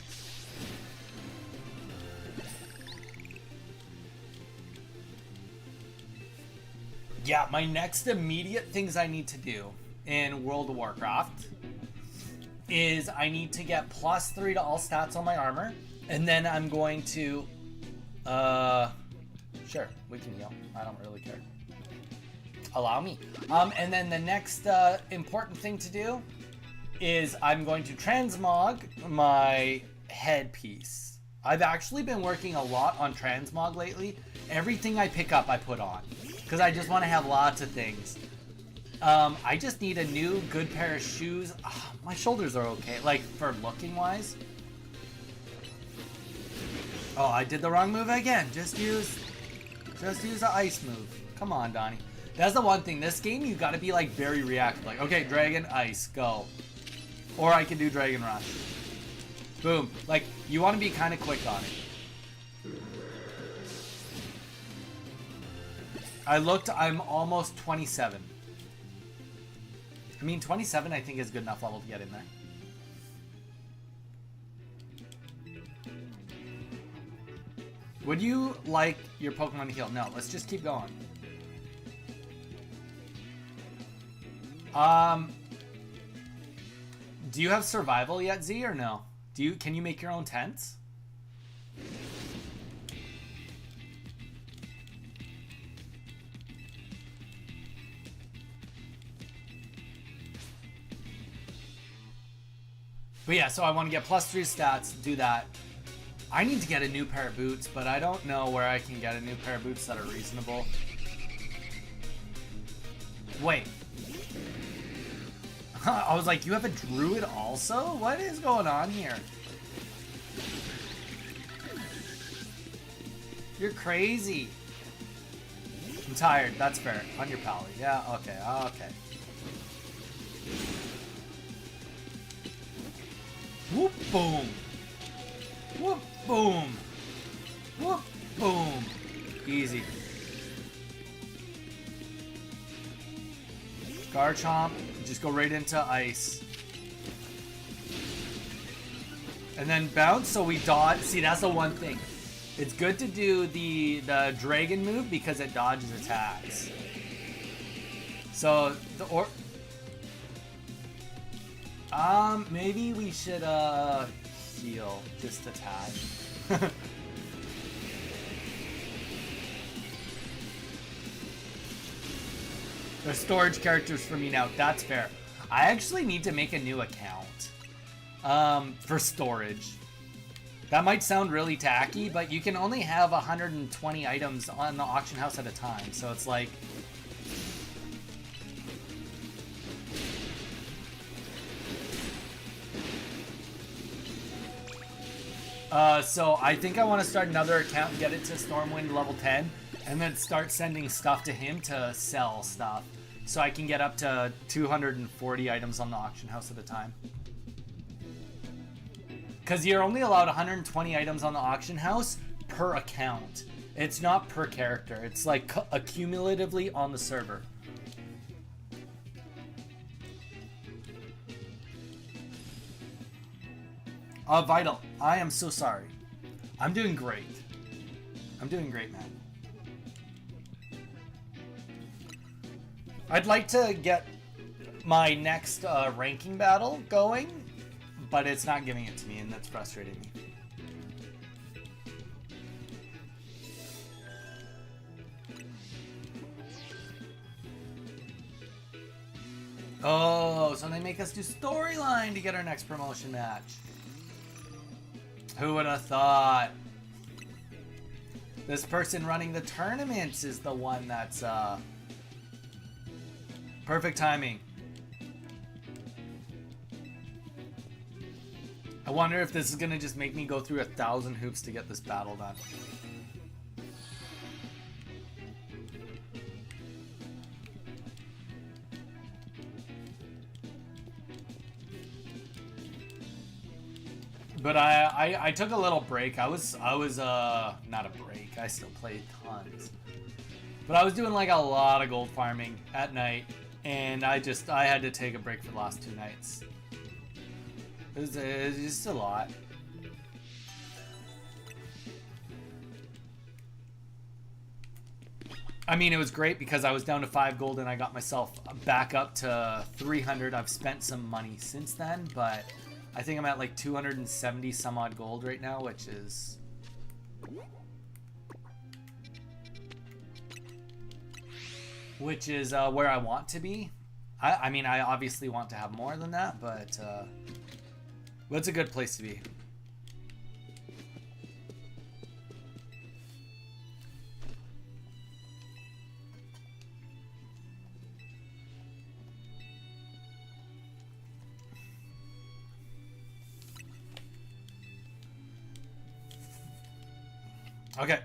Yeah, my next immediate things I need to do in World of Warcraft is I need to get +3 to all stats on my armor, and then I'm going to sure, we can heal. I don't really care. Allow me. And then the next important thing to do is I'm going to transmog my headpiece. I've actually been working a lot on transmog lately. Everything I pick up I put on because I just want to have lots of things. I just need a new good pair of shoes. My shoulders are okay, like for looking wise. Oh, I did the wrong move again. Just use the ice move. Come on, Donnie. That's the one thing. This game, you got to be like very reactive. Like, okay, Dragon, Ice, go. Or I can do Dragon Rush. Boom. Like, you want to be kind of quick on it. I looked, I'm almost 27. I mean, 27 I think is good enough level to get in there. Would you like your Pokemon to heal? No, let's just keep going. Do you have survival yet, Z, or no? Can you make your own tents? But yeah, so I want to get +3 stats, do that. I need to get a new pair of boots, but I don't know where I can get a new pair of boots that are reasonable. Wait. I was like, you have a druid also? What is going on here? You're crazy. I'm tired. That's fair. On your pally. Yeah, okay. Okay. Whoop, boom. Whoop, boom. Whoop, boom. Easy. Garchomp. Just go right into ice. And then bounce so we dodge. See, that's the one thing. It's good to do the dragon move because it dodges attacks. So maybe we should heal just attack. They're storage characters for me now. That's fair. I actually need to make a new account for storage. That might sound really tacky, but you can only have 120 items on the auction house at a time. So it's like... so I think I want to start another account and get it to Stormwind level 10. And then start sending stuff to him to sell stuff. So I can get up to 240 items on the auction house at a time. Because you're only allowed 120 items on the auction house per account. It's not per character. It's like accumulatively on the server. Vital, I am so sorry. I'm doing great. I'm doing great, man. I'd like to get my next ranking battle going, but it's not giving it to me, and that's frustrating me. Oh, so they make us do storyline to get our next promotion match. Who would have thought? This person running the tournaments is the one that's perfect timing. I wonder if this is gonna just make me go through 1,000 hoops to get this battle done. But I took a little break. I was not a break. I still played tons. But I was doing like a lot of gold farming at night. And I had to take a break for the last 2 nights. It's just a lot. I mean, it was great because I was down to 5 gold and I got myself back up to 300. I've spent some money since then, but I think I'm at like 270 some odd gold right now, which is... where I want to be. I mean, I obviously want to have more than that, but it's a good place to be. Okay.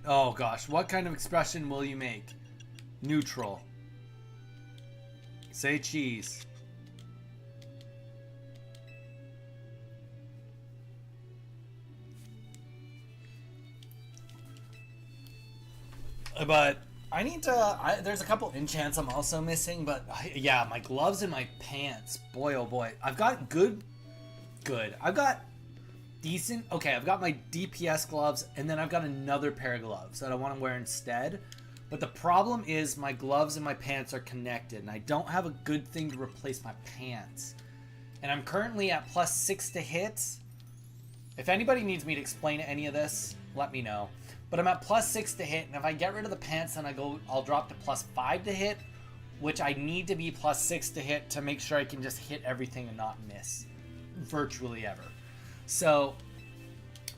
Oh gosh, what kind of expression will you make? Neutral. Say cheese. But I need to... there's a couple enchants I'm also missing, but yeah, my gloves and my pants. Boy, oh boy. I've got good. I've got decent... Okay, I've got my DPS gloves, and then I've got another pair of gloves that I want to wear instead. But the problem is my gloves and my pants are connected, and I don't have a good thing to replace my pants. And I'm currently at +6 to hit. If anybody needs me to explain any of this, let me know. But I'm at +6 to hit, and if I get rid of the pants, then I'll drop to +5 to hit, which I need to be +6 to hit to make sure I can just hit everything and not miss virtually ever. So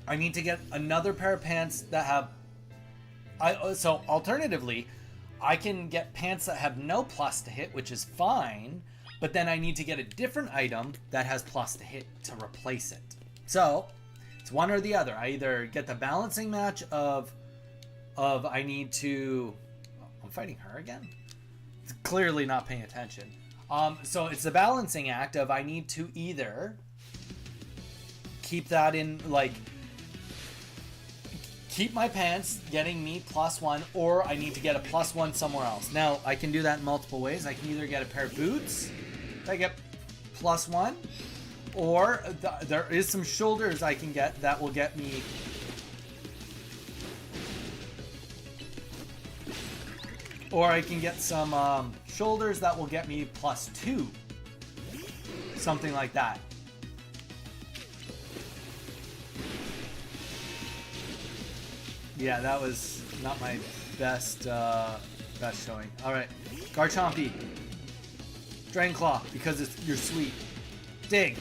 I need to get another pair of pants that have... So alternatively, I can get pants that have no plus to hit, which is fine, but then I need to get a different item that has plus to hit to replace it. So it's one or the other. I either get the balancing match of I need to... I'm fighting her again? It's clearly not paying attention. So it's the balancing act of I need to either keep that in, like, keep my pants getting me +1, or I need to get a +1 somewhere else. Now, I can do that in multiple ways. I can either get a pair of boots, I get +1, or there is some shoulders I can get that will get me... Or I can get some shoulders that will get me +2. Something like that. Yeah, that was not my best showing. Alright. Garchomp. Dragon Claw, because you're sweet. Dig.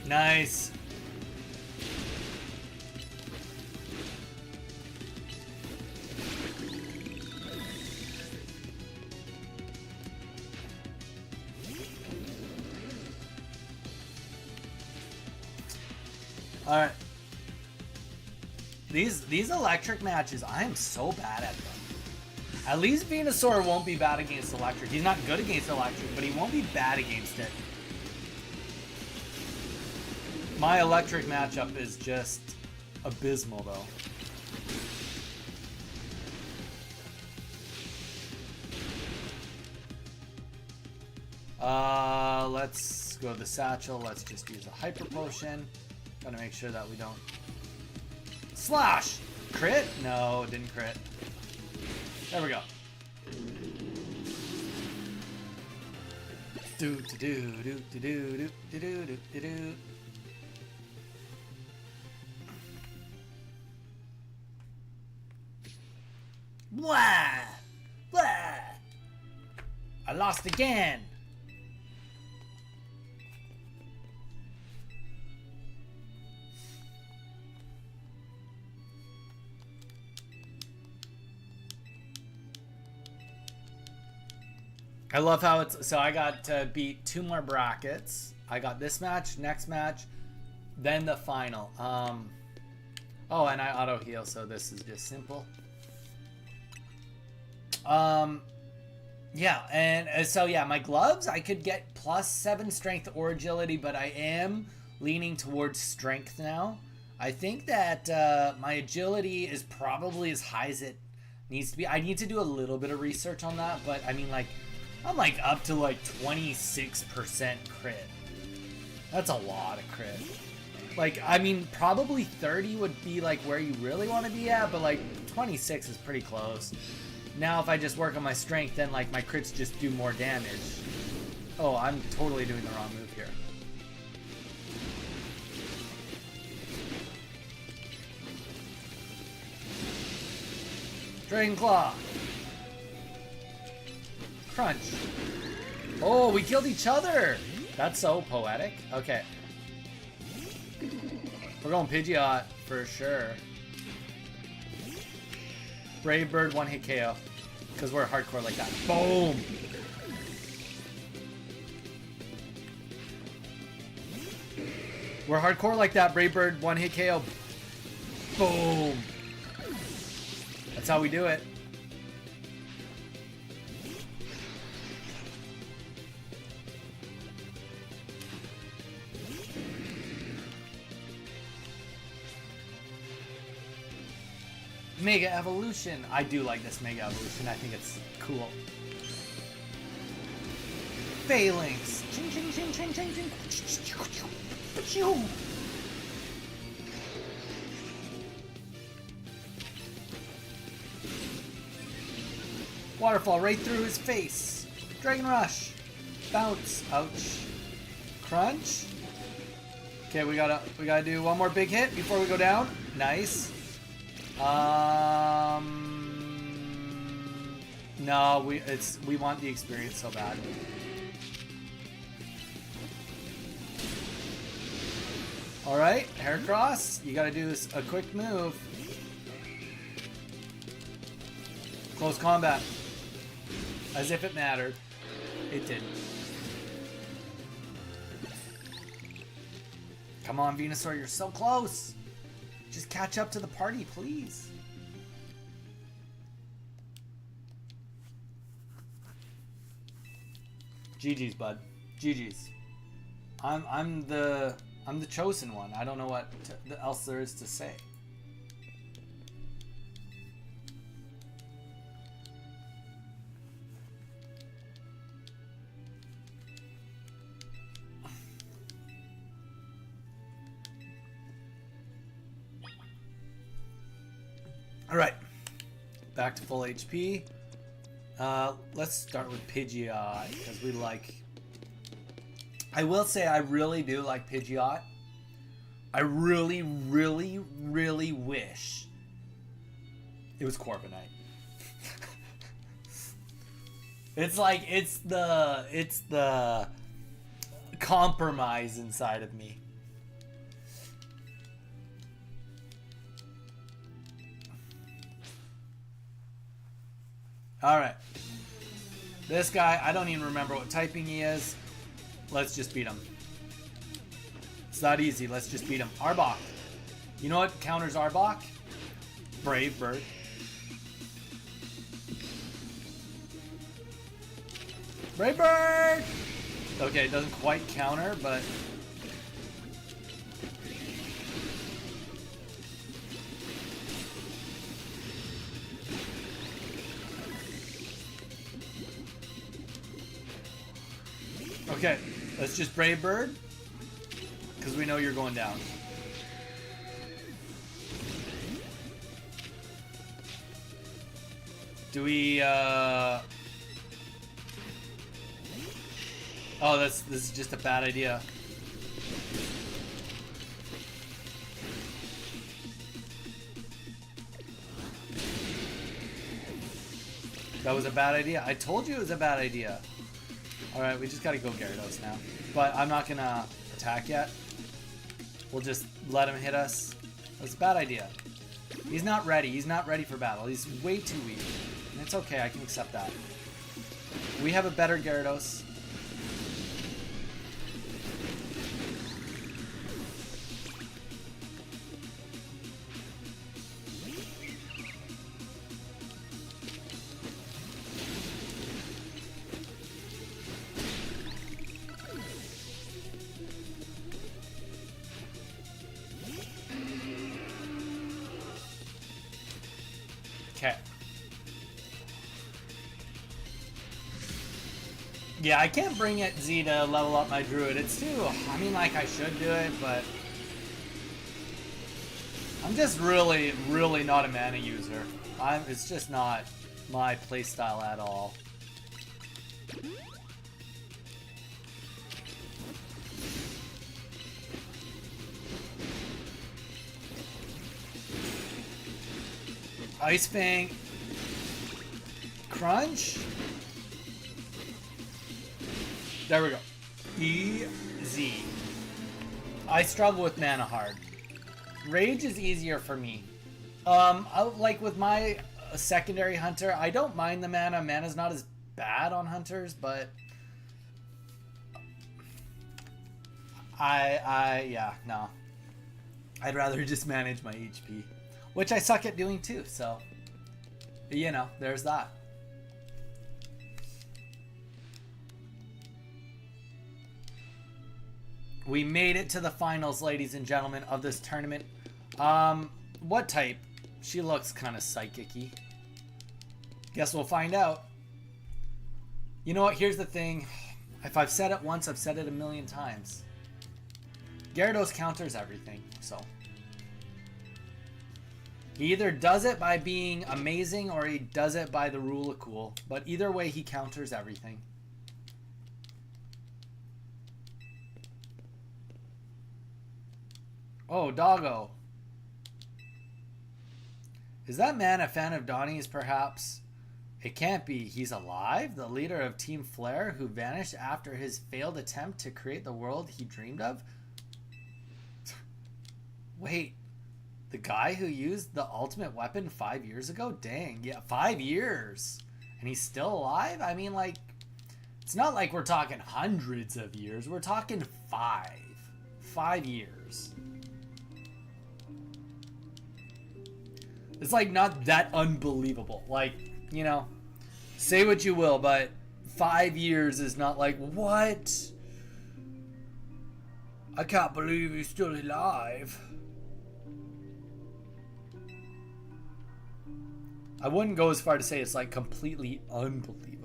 Nice. All right. These electric matches, I am so bad at them. At least Venusaur won't be bad against electric. He's not good against electric, but he won't be bad against it. My electric matchup is just abysmal, though. Let's go to the satchel. Let's just use a hyper potion. Gotta make sure that we don't... Slash! Crit? No, didn't crit. There we go. Do do do do do do do do do do. Blah! Blah! I lost again! I love how it's... So I got to beat 2 more brackets. I got this match, next match, then the final. Oh, and I auto heal, so this is just simple. Yeah, and so yeah, my gloves, I could get +7 strength or agility, but I am leaning towards strength now. I think that my agility is probably as high as it needs to be. I need to do a little bit of research on that, but I mean, like, I'm like up to like 26% crit. That's a lot of crit. Like, I mean, probably 30 would be like where you really want to be at, but like 26 is pretty close. Now if I just work on my strength, then like my crits just do more damage. Oh, I'm totally doing the wrong move here. Dragon Claw. Crunch. Oh, we killed each other. That's so poetic. Okay. We're going Pidgeot for sure. Brave Bird, one hit KO. Because we're hardcore like that. Boom! We're hardcore like that. Brave Bird, one hit KO. Boom! That's how we do it. Mega Evolution. I do like this Mega Evolution. I think it's cool. Phalanx. Ching, ching, ching, ching, ching, ching. Waterfall right through his face. Dragon Rush. Bounce. Ouch. Crunch. Okay, we gotta do one more big hit before we go down. Nice. No, we want the experience so bad. All right, Heracross, you got to do this a quick move. Close combat, as if it mattered. It didn't. Come on, Venusaur, you're so close. Just catch up to the party, please. GG's, bud. GG's. I'm the chosen one. I don't know what else there is to say. All right, back to full HP. Let's start with Pidgeot, because we like... I will say I really do like Pidgeot. I really, really, really wish it was Corviknight. It's like, it's the compromise inside of me. Alright. This guy, I don't even remember what typing he is. Let's just beat him. It's that easy. Let's just beat him. Arbok. You know what counters Arbok? Brave Bird. Brave Bird! Okay, it doesn't quite counter, but... Okay, let's just Brave Bird, because we know you're going down. Do we, Oh, this is just a bad idea. That was a bad idea. I told you it was a bad idea. Alright, we just gotta go Gyarados now. But I'm not gonna attack yet. We'll just let him hit us. That's a bad idea. He's not ready. He's not ready for battle. He's way too weak. And it's okay, I can accept that. We have a better Gyarados. Okay. Yeah, I can't bring it Z to level up my druid. It's too... I mean, like, I should do it, but... I'm just really, really not a mana user. It's just not my playstyle at all. Ice Fang. Crunch. There we go. Easy. I struggle with mana hard. Rage is easier for me. Like with my secondary hunter, I don't mind the mana. Mana's not as bad on hunters, but yeah, no. I'd rather just manage my HP, which I suck at doing too. So, you know, there's that. We made it to the finals, ladies and gentlemen, of this tournament. What type? She looks kind of psychic-y. Guess we'll find out. You know what? Here's the thing. If I've said it once, I've said it a million times. Gyarados counters everything, so. He either does it by being amazing or he does it by the rule of cool. But either way, he counters everything. Oh, Doggo. Is that man a fan of Donnie's, perhaps? It can't be. He's alive? The leader of Team Flare, who vanished after his failed attempt to create the world he dreamed of? Wait. The guy who used the ultimate weapon 5 years ago? Dang. Yeah, 5 years. And he's still alive? I mean, like, it's not like we're talking hundreds of years. We're talking 5. 5 years. It's like not that unbelievable. Like, you know, say what you will, but 5 years is not like, what? I can't believe he's still alive. I wouldn't go as far to say it's like completely unbelievable.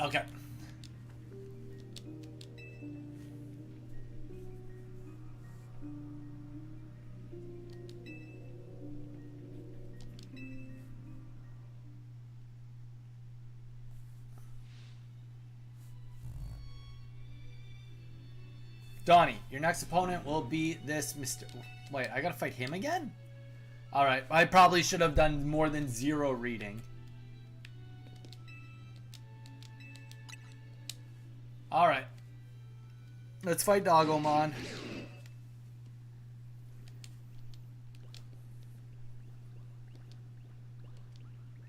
Okay. Donnie, your next opponent will be this Mr. Wait, I gotta fight him again? Alright, I probably should have done more than 0 reading. Alright. Let's fight Doggomon.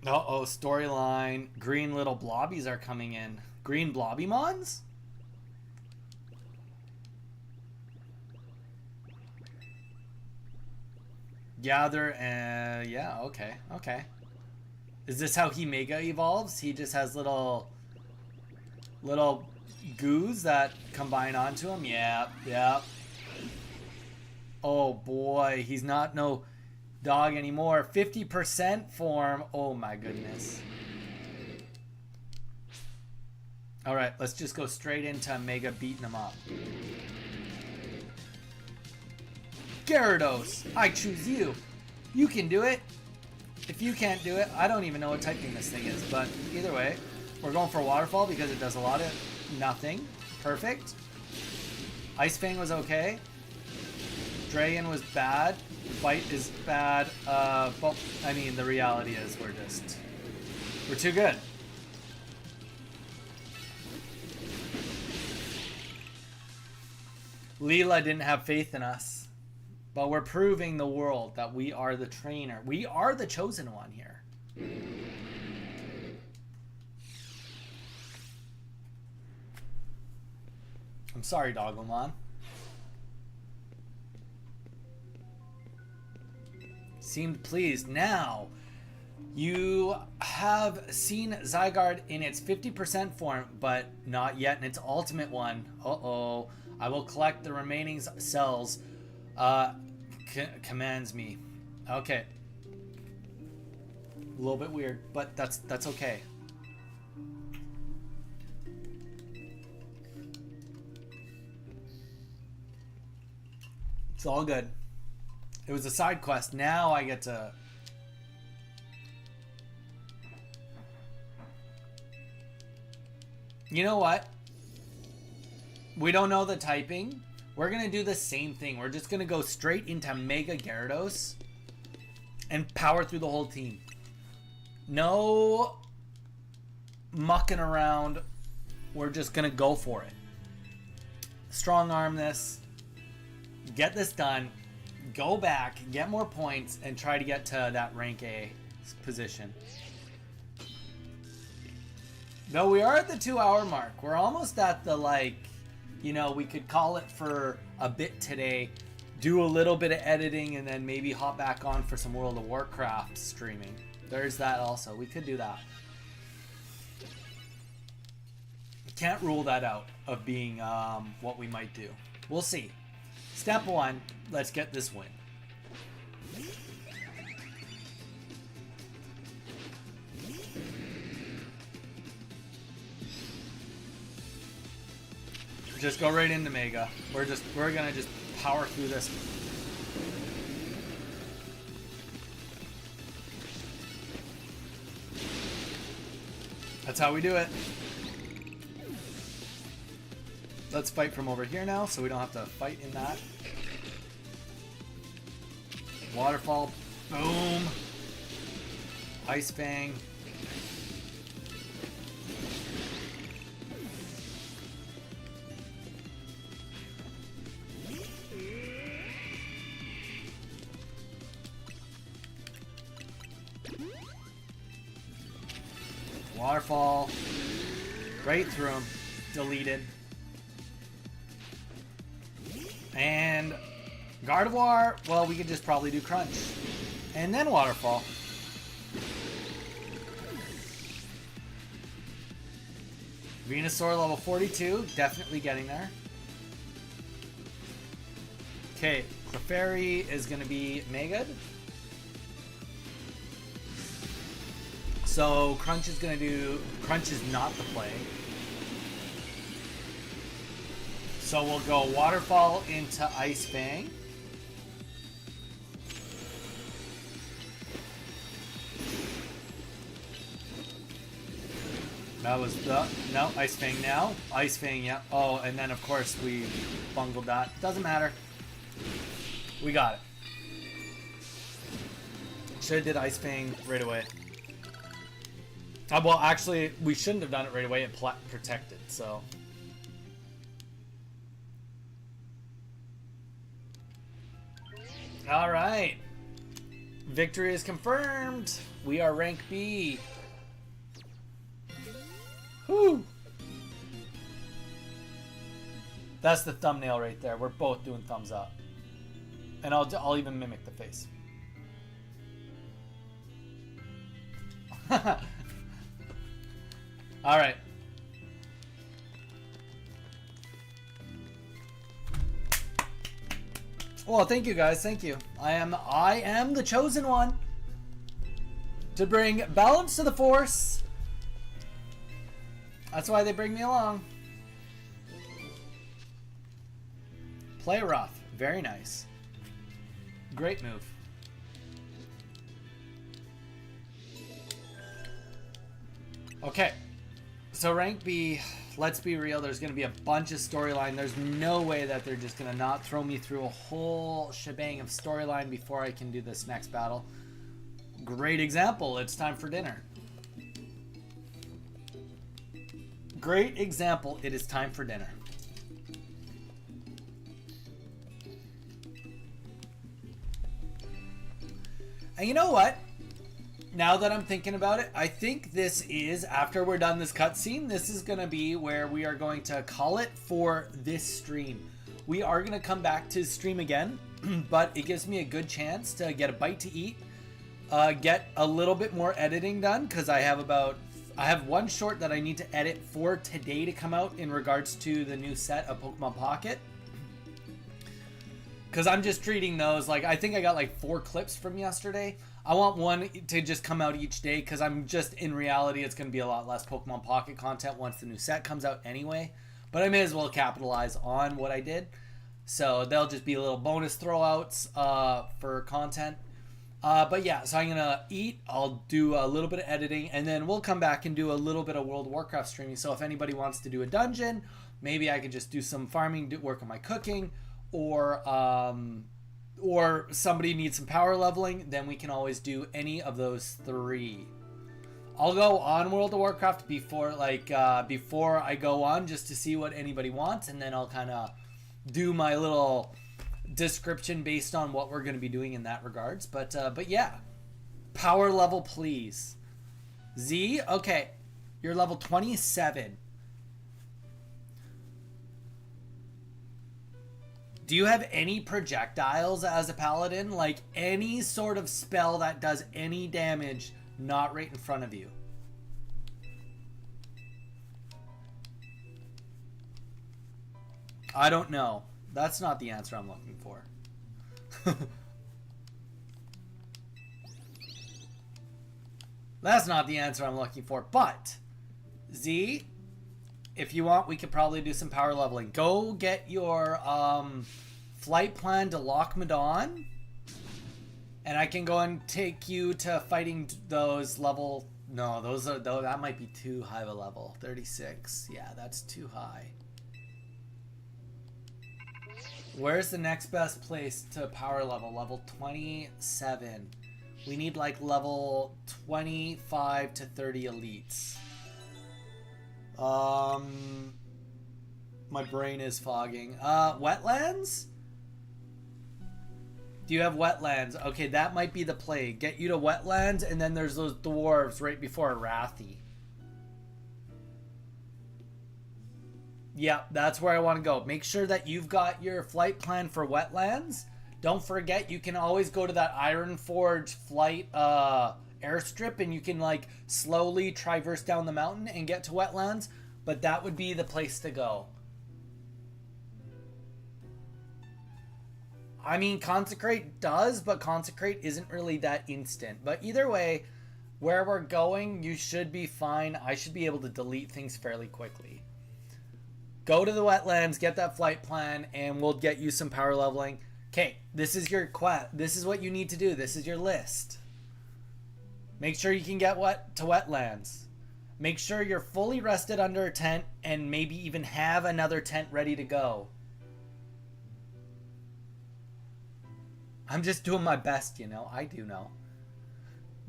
Uh-oh, storyline. Green little blobbies are coming in. Green blobbymons? Gather and... yeah, okay, okay. Is this how he Mega evolves? He just has little goos that combine onto him? Yeah, yeah. Oh boy, he's not no dog anymore. 50% form. Oh my goodness. Alright, let's just go straight into Mega beating him up. Gyarados, I choose you. You can do it. If you can't do it, I don't even know what typing this thing is, but either way, we're going for Waterfall because it does a lot of nothing. Perfect. Ice Fang was okay. Dragon was bad. Bite is bad. Well, I mean, the reality is we're too good. Leela didn't have faith in us. But we're proving the world that we are the trainer. We are the chosen one here. I'm sorry, Dogomon. Seemed pleased. Now, you have seen Zygarde in its 50% form, but not yet in its ultimate one. Uh-oh. I will collect the remaining cells. Commands me. Okay. A little bit weird, but that's okay. It's all good. It was a side quest. Now I get to... You know what? We don't know the typing. We're going to do the same thing. We're just going to go straight into Mega Gyarados and power through the whole team. No mucking around. We're just going to go for it. Strong arm this. Get this done. Go back, get more points, and try to get to that rank A position. Though we are at the 2-hour mark. We're almost at the, like, you know, we could call it for a bit today, do a little bit of editing, and then maybe hop back on for some World of Warcraft streaming. There's that also. We could do that. Can't rule that out of being what we might do. We'll see. Step one, let's get this win. Just go right into Mega. We're gonna just power through this. That's how we do it. Let's fight from over here now, so we don't have to fight in that. Waterfall. Boom. Ice Fang. Waterfall. Right through him. Deleted. And Gardevoir, well, we could just probably do Crunch. And then Waterfall. Venusaur level 42, definitely getting there. Okay, Clefairy is going to be Megad. So Crunch is going to do... Crunch is not the play. So we'll go Waterfall into Ice Fang. That was the... No, Ice Fang now. Ice Fang, yeah. Oh, and then of course we bungled that. Doesn't matter. We got it. Should have did Ice Fang right away. Well, actually, we shouldn't have done it right away. It protected, so... All right. Victory is confirmed. We are rank B. Whew. That's the thumbnail right there. We're both doing thumbs up. And I'll even mimic the face. All right. Well, thank you guys. Thank you. I am the chosen one to bring balance to the Force. That's why they bring me along. Play rough. Very nice. Great move. Okay. So rank B, let's be real, there's going to be a bunch of storyline. There's no way that they're just going to not throw me through a whole shebang of storyline before I can do this next battle. Great example. It's time for dinner. Great example. It is time for dinner. And you know what? Now that I'm thinking about it, I think this is, after we're done this cutscene, this is going to be where we are going to call it for this stream. We are going to come back to stream again, but it gives me a good chance to get a bite to eat, get a little bit more editing done, because I have one short that I need to edit for today to come out in regards to the new set of Pokemon Pocket. Because I'm just treating those like, I think I got like 4 clips from yesterday. I want one to just come out each day, because I'm just, in reality, it's going to be a lot less Pokemon Pocket content once the new set comes out anyway. But I may as well capitalize on what I did. So they'll just be little bonus throwouts for content. But yeah, so I'm going to eat, I'll do a little bit of editing, and then we'll come back and do a little bit of World of Warcraft streaming. So if anybody wants to do a dungeon, maybe I could just do some farming, work on my cooking, or somebody needs some power leveling, then we can always do any of those 3. I'll go on World of Warcraft before I go on, just to see what anybody wants, and then I'll kind of do my little description based on what we're going to be doing in that regards. But yeah, power level, please. Z, okay, you're level 27. Do you have any projectiles as a paladin? Like any sort of spell that does any damage not right in front of you? I don't know. That's not the answer I'm looking for. That's not the answer I'm looking for. But, Z, if you want, we could probably do some power leveling. Go get your flight plan to Loch Madon, and I can go and take you to fighting those level. No, that might be too high of a level. 36. Yeah, that's too high. Where's the next best place to power level? Level 27. We need like level 25 to 30 elites. My brain is fogging. Wetlands? Do you have wetlands? Okay, that might be the play. Get you to wetlands, and then there's those dwarves right before Arathi. Yeah, that's where I want to go. Make sure that you've got your flight plan for wetlands. Don't forget, you can always go to that Ironforge flight airstrip, and you can like slowly traverse down the mountain and get to wetlands, but that would be the place to go. I mean, Consecrate does, but Consecrate isn't really that instant. But either way, where we're going, you should be fine. I should be able to delete things fairly quickly. Go to the wetlands, get that flight plan, and we'll get you some power leveling. Okay, this is your quest. This is what you need to do. This is your list. Make sure you can get to wetlands. Make sure you're fully rested under a tent, and maybe even have another tent ready to go. I'm just doing my best, you know. I do know.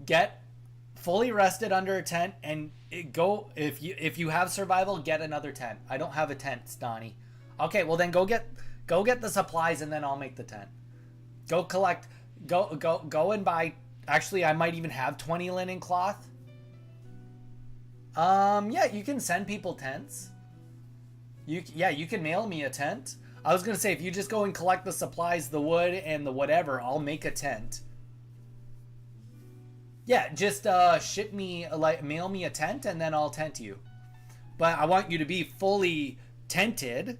Get fully rested under a tent, and go. If you have survival, get another tent. I don't have a tent, Stoney. Okay, well then go get the supplies, and then I'll make the tent. Go collect. Go and buy. Actually, I might even have 20 linen cloth. Yeah, you can send people tents. You can mail me a tent. I was gonna say, if you just go and collect the supplies, the wood, and the whatever, I'll make a tent. Yeah, just ship me, mail me a tent, and then I'll tent you. But I want you to be fully tented.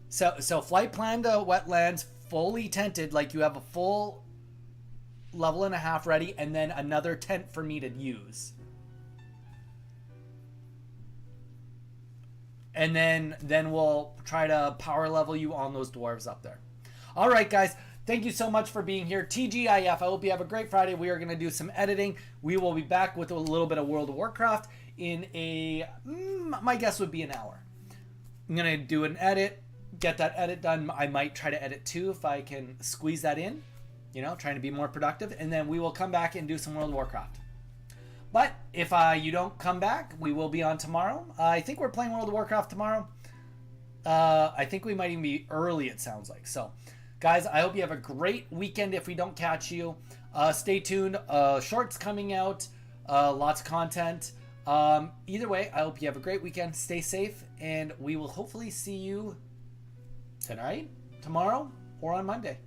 So flight plan to wetlands, fully tented, like you have a full level and a half ready, and then another tent for me to use. And then we'll try to power level you on those dwarves up there. All right, guys. Thank you so much for being here. TGIF, I hope you have a great Friday. We are going to do some editing. We will be back with a little bit of World of Warcraft in my guess would be an hour. I'm going to do an edit, get that edit done. I might try to edit 2 if I can squeeze that in, you know, trying to be more productive. And then we will come back and do some World of Warcraft. But if you don't come back, we will be on tomorrow. I think we're playing World of Warcraft tomorrow. I think we might even be early, it sounds like. So, guys, I hope you have a great weekend if we don't catch you. Stay tuned. Shorts coming out. Lots of content. Either way, I hope you have a great weekend. Stay safe, and we will hopefully see you tonight, tomorrow, or on Monday.